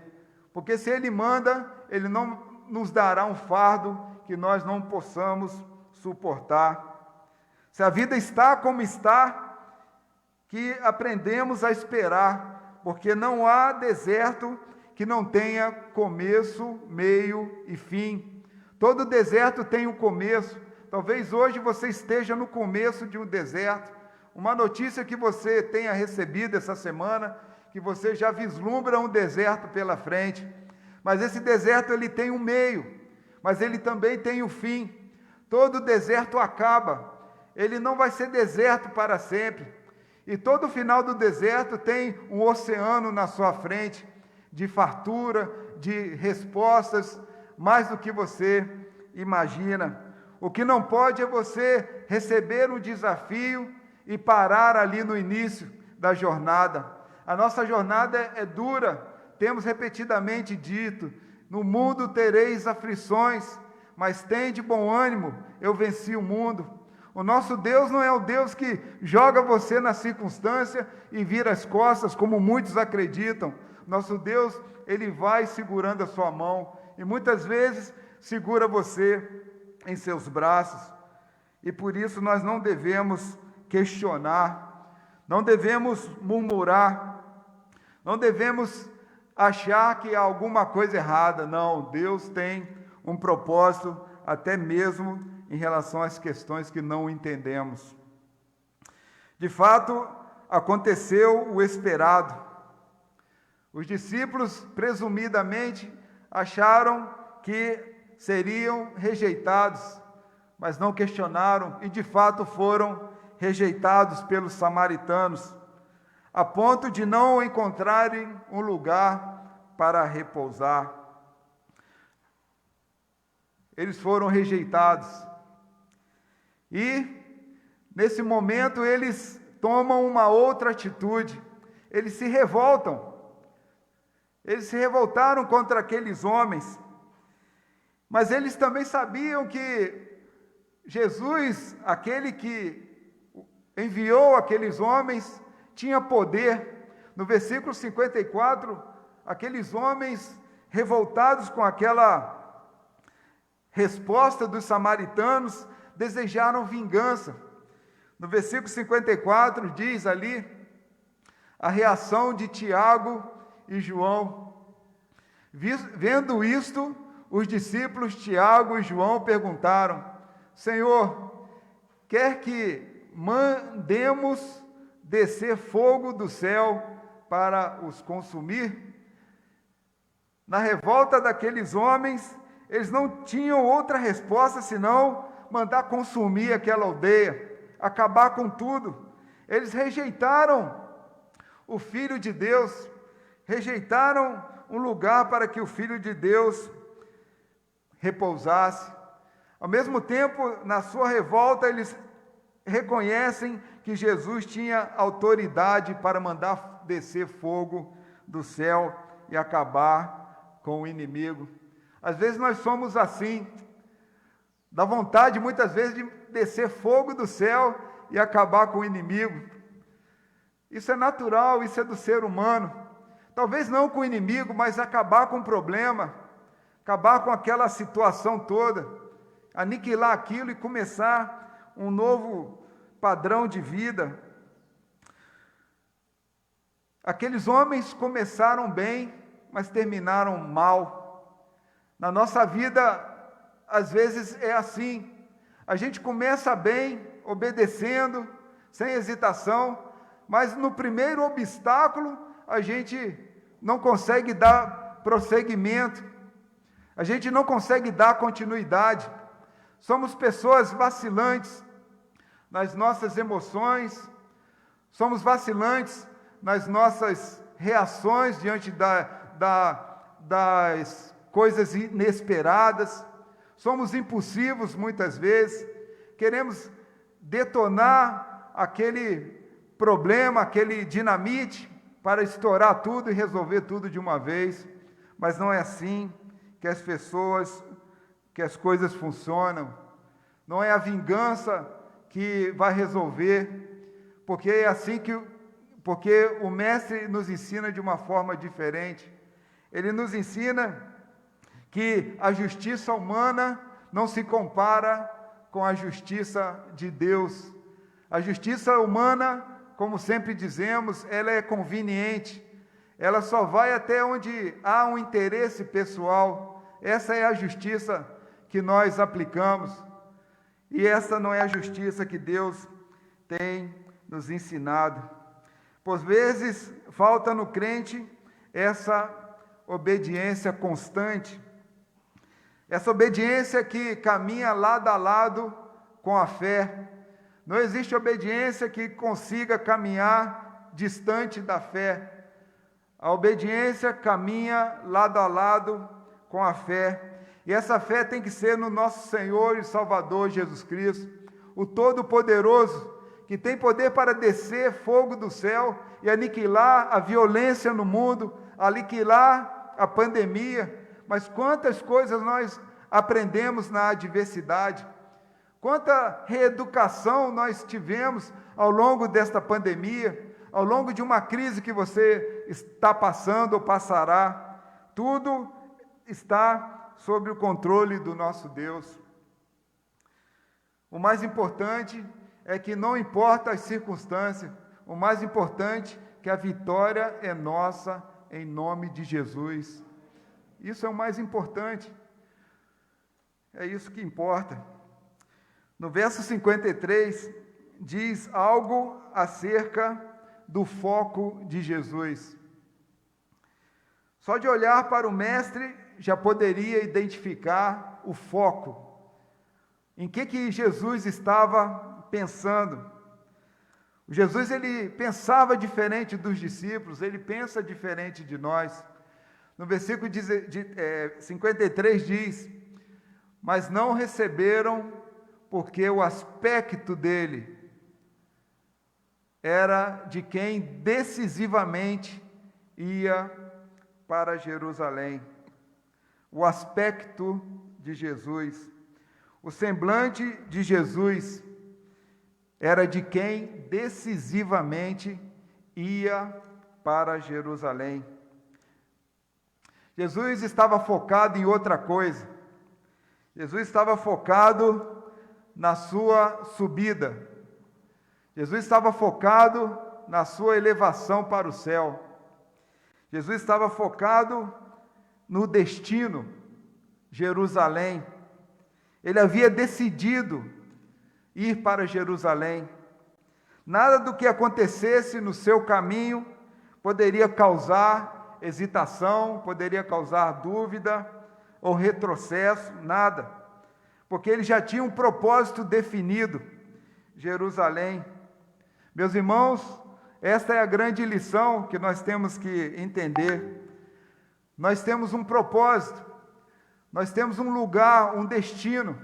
porque se Ele manda, Ele não nos dará um fardo que nós não possamos suportar. Se a vida está como está, que aprendemos a esperar, porque não há deserto que não tenha começo, meio e fim. Todo deserto tem um começo. Talvez hoje você esteja no começo de um deserto. Uma notícia que você tenha recebido essa semana, que você já vislumbra um deserto pela frente. Mas esse deserto ele tem um meio, mas ele também tem um fim. Todo deserto acaba. Ele não vai ser deserto para sempre. E todo final do deserto tem um oceano na sua frente, de fartura, de respostas, mais do que você imagina. O que não pode é você receber um desafio e parar ali no início da jornada. A nossa jornada é dura, temos repetidamente dito, no mundo tereis aflições, mas tende bom ânimo, eu venci o mundo. O nosso Deus não é o Deus que joga você na circunstância e vira as costas, como muitos acreditam. Nosso Deus, Ele vai segurando a sua mão e muitas vezes segura você em seus braços. E por isso nós não devemos questionar, não devemos murmurar, não devemos achar que há alguma coisa errada. Não, Deus tem um propósito até mesmo em relação às questões que não entendemos. De fato, aconteceu o esperado. Os discípulos, presumidamente, acharam que seriam rejeitados, mas não questionaram e, de fato, foram rejeitados pelos samaritanos, a ponto de não encontrarem um lugar para repousar. Eles foram rejeitados. E, nesse momento, eles tomam uma outra atitude. Eles se revoltam. Eles se revoltaram contra aqueles homens. Mas eles também sabiam que Jesus, aquele que enviou aqueles homens, tinha poder. No versículo 54, aqueles homens revoltados com aquela resposta dos samaritanos, desejaram vingança. No versículo 54 diz ali a reação de Tiago e João. Vendo isto, os discípulos Tiago e João perguntaram: Senhor, quer que mandemos descer fogo do céu para os consumir? Na revolta daqueles homens, eles não tinham outra resposta senão mandar consumir aquela aldeia, acabar com tudo. Eles rejeitaram o Filho de Deus, rejeitaram um lugar para que o Filho de Deus repousasse. Ao mesmo tempo, na sua revolta, eles reconhecem que Jesus tinha autoridade para mandar descer fogo do céu e acabar com o inimigo. Às vezes nós somos assim, dá vontade muitas vezes de descer fogo do céu e acabar com o inimigo. Isso é natural, isso é do ser humano. Talvez não com o inimigo, mas acabar com o problema, acabar com aquela situação toda, aniquilar aquilo e começar um novo padrão de vida. Aqueles homens começaram bem, mas terminaram mal. Na nossa vida, às vezes é assim. A gente começa bem, obedecendo, sem hesitação, mas no primeiro obstáculo, a gente não consegue dar prosseguimento, a gente não consegue dar continuidade. Somos pessoas vacilantes nas nossas emoções, somos vacilantes nas nossas reações diante das coisas inesperadas, somos impulsivos muitas vezes, queremos detonar aquele problema, aquele dinamite, para estourar tudo e resolver tudo de uma vez, mas não é assim que as coisas funcionam. Não é a vingança que vai resolver, porque é assim porque o Mestre nos ensina de uma forma diferente. Ele nos ensina que a justiça humana não se compara com a justiça de Deus. A justiça humana, como sempre dizemos, ela é conveniente, ela só vai até onde há um interesse pessoal. Essa é a justiça que nós aplicamos, e essa não é a justiça que Deus tem nos ensinado. Por vezes, falta no crente essa obediência constante, essa obediência que caminha lado a lado com a fé. Não existe obediência que consiga caminhar distante da fé. A obediência caminha lado a lado com a fé. E essa fé tem que ser no nosso Senhor e Salvador Jesus Cristo, o Todo-Poderoso, que tem poder para descer fogo do céu e aniquilar a violência no mundo, aniquilar a pandemia. Mas quantas coisas nós aprendemos na adversidade, quanta reeducação nós tivemos ao longo desta pandemia, ao longo de uma crise que você está passando ou passará. Tudo está sob o controle do nosso Deus. O mais importante é que não importa as circunstâncias, o mais importante é que a vitória é nossa em nome de Jesus. Isso é o mais importante. É isso que importa. No verso 53, diz algo acerca do foco de Jesus. Só de olhar para o Mestre, já poderia identificar o foco. Em que Jesus estava pensando? Jesus, ele pensava diferente dos discípulos, ele pensa diferente de nós. No versículo 53 diz: mas não receberam, porque o aspecto dele era de quem decisivamente ia para Jerusalém. O aspecto de Jesus, o semblante de Jesus era de quem decisivamente ia para Jerusalém. Jesus estava focado em outra coisa. Jesus estava focado na sua subida. Jesus estava focado na sua elevação para o céu. Jesus estava focado no destino, Jerusalém. Ele havia decidido ir para Jerusalém. Nada do que acontecesse no seu caminho poderia causar hesitação, poderia causar dúvida ou retrocesso, nada. Porque ele já tinha um propósito definido, Jerusalém. Meus irmãos, esta é a grande lição que nós temos que entender. Nós temos um propósito, nós temos um lugar, um destino.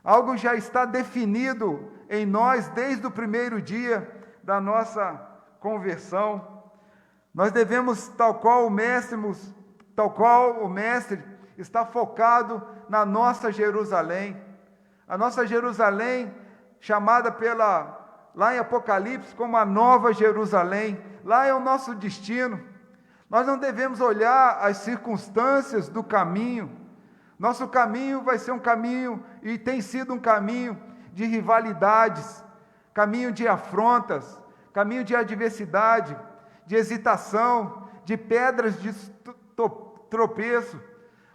Algo já está definido em nós desde o primeiro dia da nossa conversão. Nós devemos, tal qual o Mestre está focado na nossa Jerusalém. A nossa Jerusalém, chamada lá em Apocalipse como a Nova Jerusalém, lá é o nosso destino. Nós não devemos olhar as circunstâncias do caminho. Nosso caminho vai ser um caminho, e tem sido um caminho de rivalidades, caminho de afrontas, caminho de adversidade, de hesitação, de pedras de tropeço.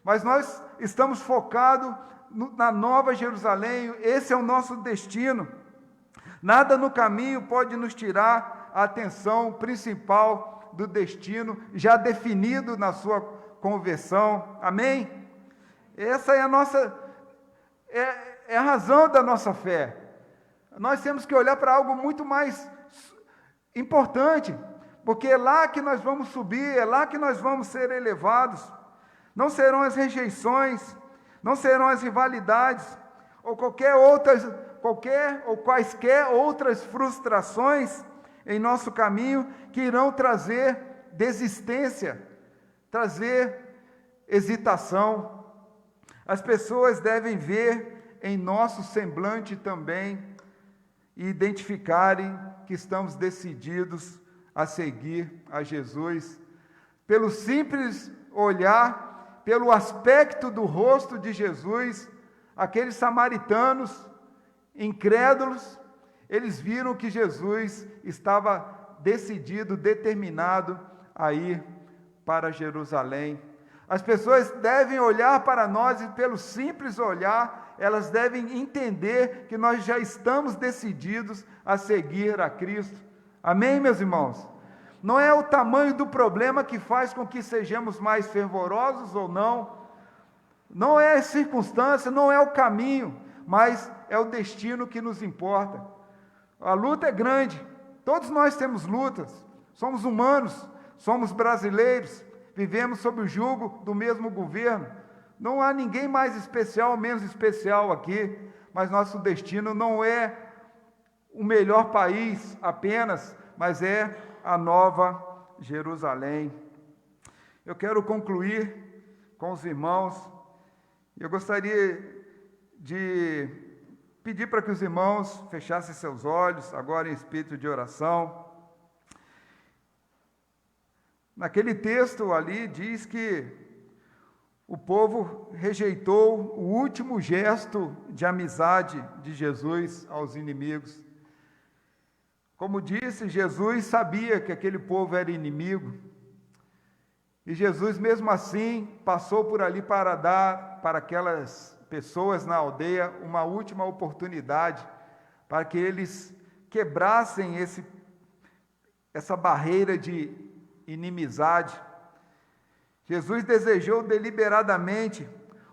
Mas nós estamos focados na Nova Jerusalém, esse é o nosso destino. Nada no caminho pode nos tirar a atenção principal do destino, já definido na sua conversão. Amém? Essa é a razão da nossa fé. Nós temos que olhar para algo muito mais importante, porque é lá que nós vamos subir, é lá que nós vamos ser elevados. Não serão as rejeições, não serão as rivalidades, ou quaisquer outras frustrações em nosso caminho que irão trazer desistência, trazer hesitação. As pessoas devem ver em nosso semblante também e identificarem que estamos decididos a seguir a Jesus. Pelo simples olhar, pelo aspecto do rosto de Jesus, aqueles samaritanos incrédulos, eles viram que Jesus estava decidido, determinado a ir para Jerusalém. As pessoas devem olhar para nós e, pelo simples olhar, elas devem entender que nós já estamos decididos a seguir a Cristo. Amém, meus irmãos? Não é o tamanho do problema que faz com que sejamos mais fervorosos ou não. Não é a circunstância, não é o caminho, mas é o destino que nos importa. A luta é grande, todos nós temos lutas, somos humanos, somos brasileiros, vivemos sob o jugo do mesmo governo. Não há ninguém mais especial ou menos especial aqui, mas nosso destino não é o melhor país apenas, mas é a Nova Jerusalém. Eu quero concluir com os irmãos. Eu gostaria de pedir para que os irmãos fechassem seus olhos, agora em espírito de oração. Naquele texto ali diz que o povo rejeitou o último gesto de amizade de Jesus aos inimigos. Como disse, Jesus sabia que aquele povo era inimigo. E Jesus, mesmo assim, passou por ali para dar para aquelas pessoas na aldeia uma última oportunidade para que eles quebrassem essa barreira de inimizade. Jesus desejou deliberadamente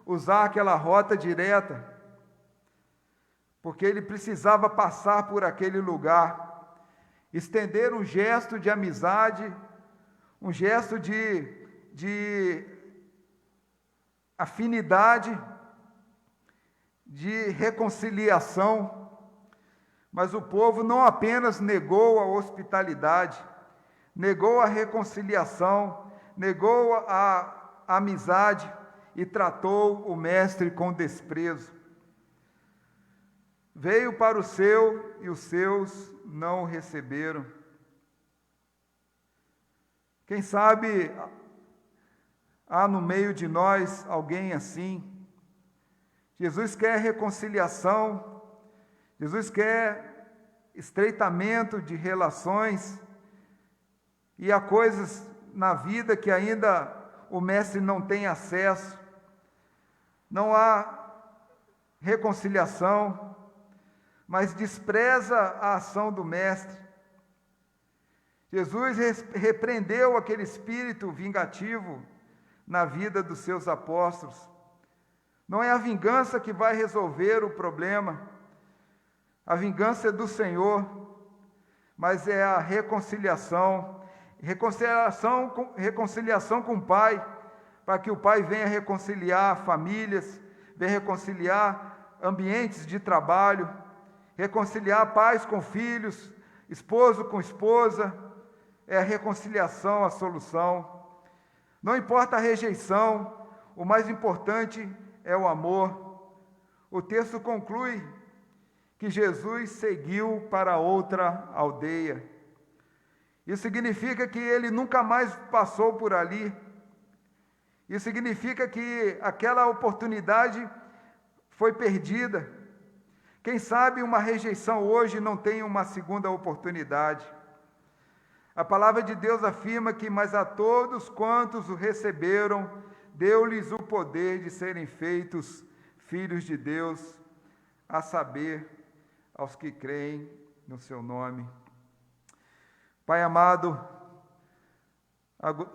usar aquela rota direta, porque ele precisava passar por aquele lugar, estender um gesto de amizade, um gesto de afinidade, de reconciliação. Mas o povo não apenas negou a hospitalidade, negou a reconciliação, negou a amizade e tratou o mestre com desprezo. Veio para o seu e os seus não o receberam. Quem sabe há no meio de nós alguém assim. Jesus quer reconciliação, Jesus quer estreitamento de relações, e há coisas na vida que ainda o mestre não tem acesso, não há reconciliação, mas despreza a ação do mestre. Jesus repreendeu aquele espírito vingativo na vida dos seus apóstolos. Não é a vingança que vai resolver o problema, a vingança é do Senhor, mas é a reconciliação com o Pai, para que o Pai venha reconciliar famílias, venha reconciliar ambientes de trabalho, reconciliar pais com filhos, esposo com esposa. É a reconciliação a solução. Não importa a rejeição, o mais importante é o amor. O texto conclui que Jesus seguiu para outra aldeia. Isso significa que ele nunca mais passou por ali. Isso significa que aquela oportunidade foi perdida. Quem sabe uma rejeição hoje não tem uma segunda oportunidade. A palavra de Deus afirma que, mas a todos quantos o receberam, deu-lhes o poder de serem feitos filhos de Deus, a saber, aos que creem no seu nome. Pai amado,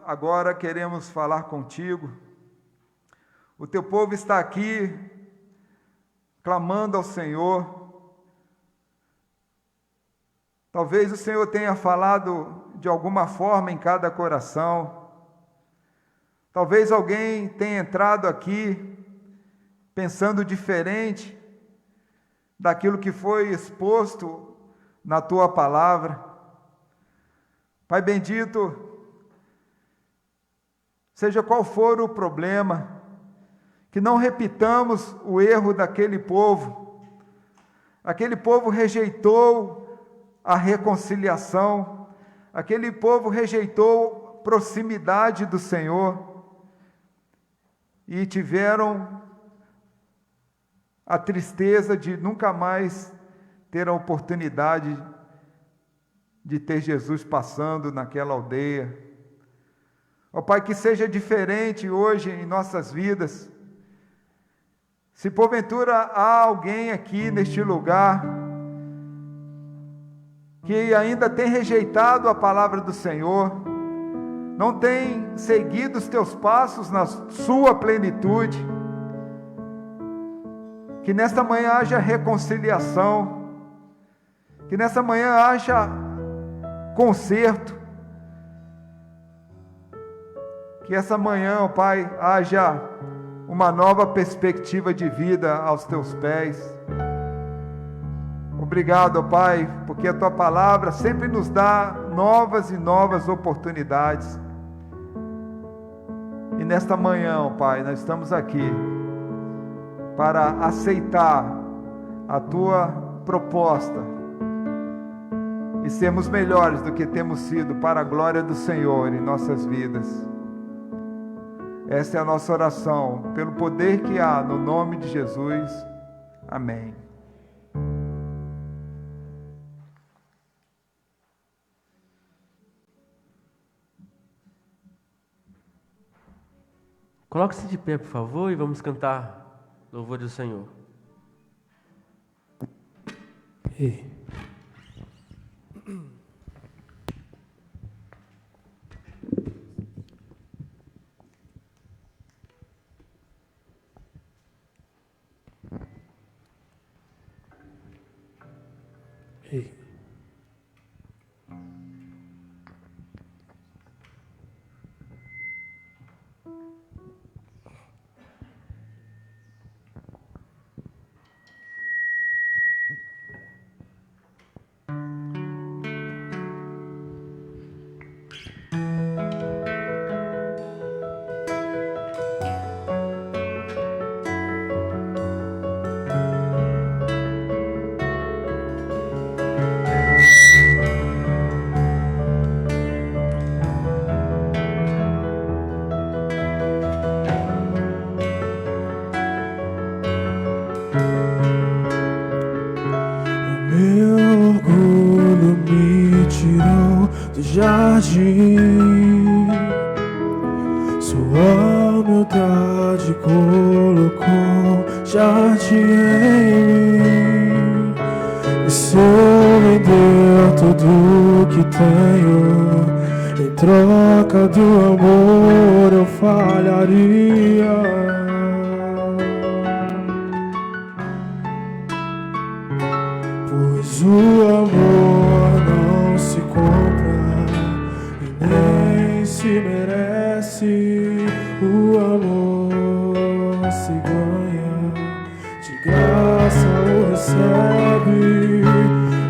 agora queremos falar contigo. O teu povo está aqui, clamando ao Senhor. Talvez o Senhor tenha falado de alguma forma em cada coração. Talvez alguém tenha entrado aqui pensando diferente daquilo que foi exposto na tua palavra. Pai bendito, seja qual for o problema, que não repitamos o erro daquele povo. Aquele povo rejeitou a reconciliação, aquele povo rejeitou a proximidade do Senhor e tiveram a tristeza de nunca mais ter a oportunidade de ter Jesus passando naquela aldeia. Ó Pai, que seja diferente hoje em nossas vidas. Se porventura há alguém aqui neste lugar que ainda tem rejeitado a palavra do Senhor, não tem seguido os teus passos na sua plenitude, que nesta manhã haja reconciliação, que nesta manhã haja conserto, que essa manhã, ó Pai, haja uma nova perspectiva de vida aos teus pés. Obrigado, ó Pai, porque a tua palavra sempre nos dá novas e novas oportunidades. E nesta manhã, ó Pai, nós estamos aqui para aceitar a tua proposta e sermos melhores do que temos sido para a glória do Senhor em nossas vidas. Essa é a nossa oração, pelo poder que há no nome de Jesus. Amém. Coloque-se de pé, por favor, e vamos cantar louvor do Senhor. Ei. Ei. Jardim, sua humildade colocou jardim em mim. E se eu vender tudo que tenho, em troca do amor eu falharia. Pois o amor não se compra, nem se merece. O amor se ganha, de graça o recebe.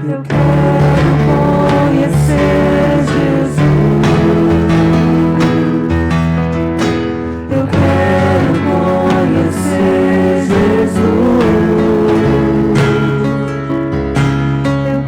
Eu quero conhecer Jesus, eu quero conhecer Jesus, eu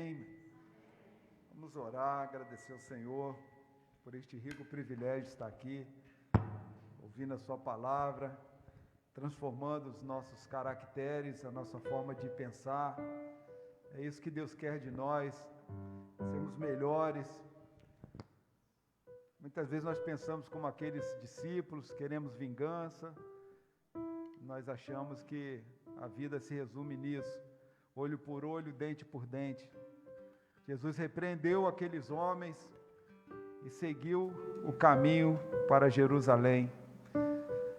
Amém? Vamos orar, agradecer ao Senhor por este rico privilégio de estar aqui, ouvindo a sua palavra, transformando os nossos caracteres, a nossa forma de pensar. É isso que Deus quer de nós, sermos melhores. Muitas vezes nós pensamos como aqueles discípulos, queremos vingança. Nós achamos que a vida se resume nisso, olho por olho, dente por dente. Jesus repreendeu aqueles homens e seguiu o caminho para Jerusalém.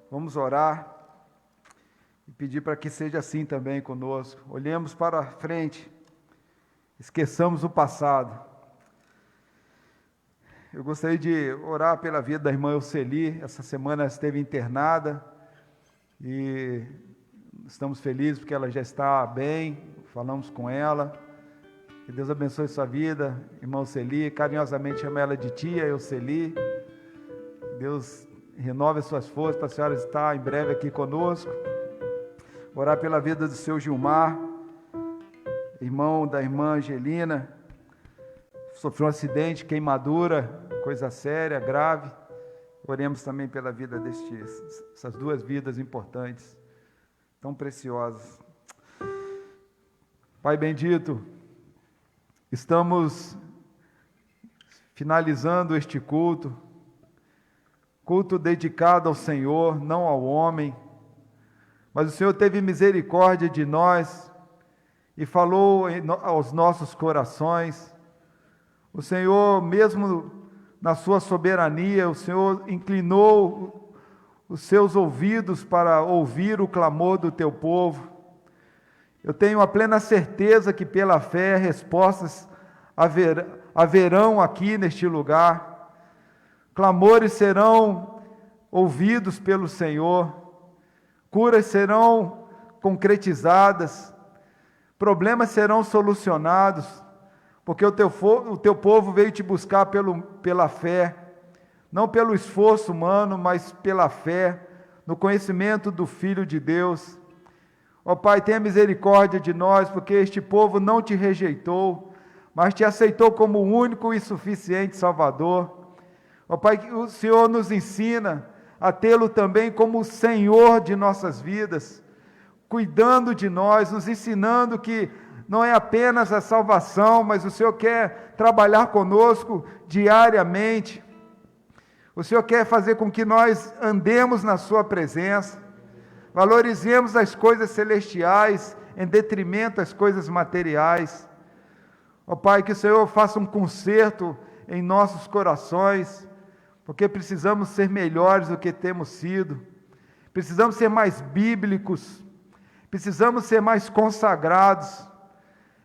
Vamos orar e pedir para que seja assim também conosco. Olhemos para a frente, esqueçamos o passado. Eu gostaria de orar pela vida da irmã Euceli. Essa semana ela esteve internada e estamos felizes porque ela já está bem, falamos com ela. Que Deus abençoe sua vida, irmã Euceli, carinhosamente chama ela de tia Euceli. Deus renove as suas forças para a senhora estar em breve aqui conosco. Orar pela vida do seu Gilmar, irmão da irmã Angelina, sofreu um acidente, queimadura, coisa séria, grave. Oremos também pela vida essas duas vidas importantes, tão preciosas. Pai bendito, estamos finalizando este culto dedicado ao Senhor, não ao homem, mas o Senhor teve misericórdia de nós e falou aos nossos corações. O Senhor, mesmo na sua soberania, o Senhor inclinou os seus ouvidos para ouvir o clamor do teu povo. Eu tenho a plena certeza que pela fé respostas haverão aqui neste lugar. Clamores serão ouvidos pelo Senhor. Curas serão concretizadas. Problemas serão solucionados. Porque o teu povo veio te buscar pela fé. Não pelo esforço humano, mas pela fé. No conhecimento do Filho de Deus. Ó Pai, tenha misericórdia de nós, porque este povo não te rejeitou, mas te aceitou como o único e suficiente Salvador. Ó Pai, que o Senhor nos ensina a tê-lo também como o Senhor de nossas vidas, cuidando de nós, nos ensinando que não é apenas a salvação, mas o Senhor quer trabalhar conosco diariamente. O Senhor quer fazer com que nós andemos na sua presença, valorizemos as coisas celestiais em detrimento das coisas materiais. Ó Pai, que o Senhor faça um conserto em nossos corações, porque precisamos ser melhores do que temos sido, precisamos ser mais bíblicos, precisamos ser mais consagrados,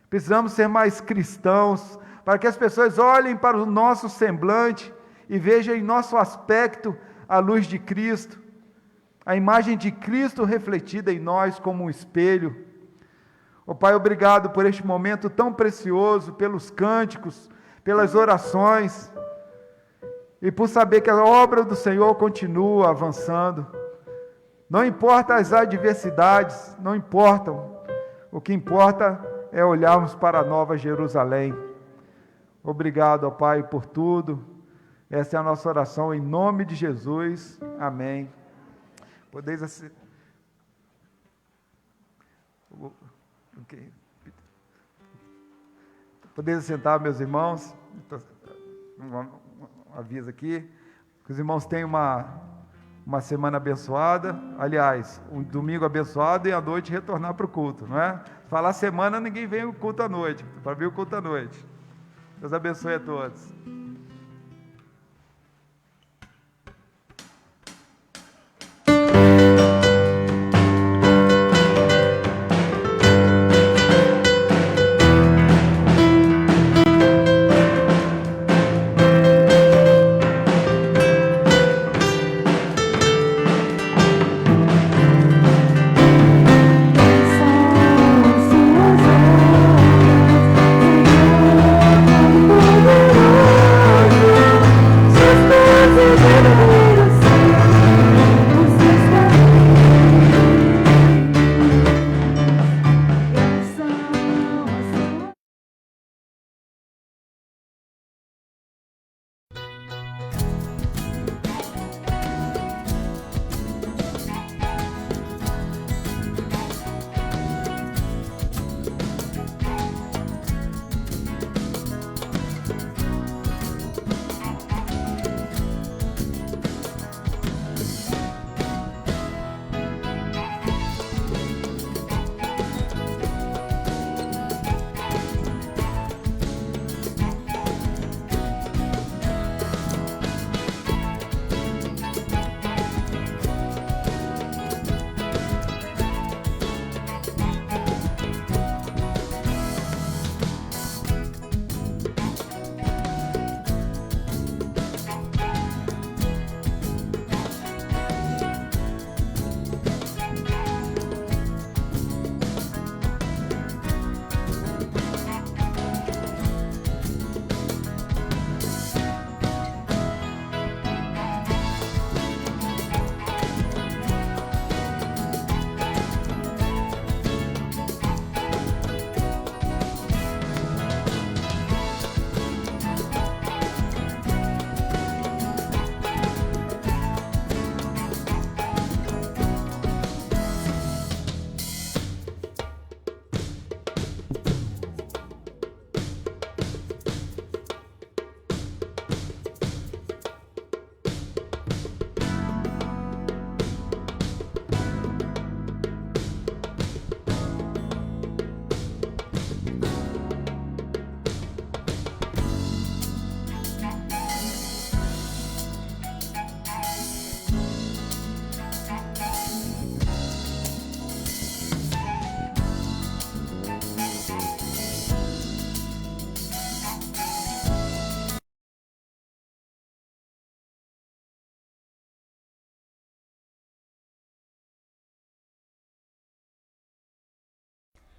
precisamos ser mais cristãos, para que as pessoas olhem para o nosso semblante e vejam em nosso aspecto a luz de Cristo, a imagem de Cristo refletida em nós como um espelho. Ó Pai, obrigado por este momento tão precioso, pelos cânticos, pelas orações, e por saber que a obra do Senhor continua avançando. Não importa as adversidades, não importam. O que importa é olharmos para a Nova Jerusalém. Obrigado, ó Pai, por tudo. Essa é a nossa oração em nome de Jesus. Amém. Podeis assentar, meus irmãos. Um aviso aqui, que os irmãos tenham uma semana abençoada, aliás, um domingo abençoado e à noite retornar para o culto, não é? Falar semana, ninguém vem o culto à noite, para vir o culto à noite. Deus abençoe a todos. Suas obras, Senhor,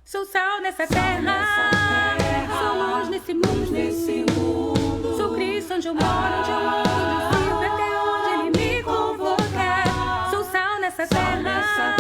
Sou sal nessa terra, sou luz nesse mundo. Sou Cristo onde eu moro, onde eu ando, onde eu sirvo, até onde Ele me convocar. Sou sal nessa terra.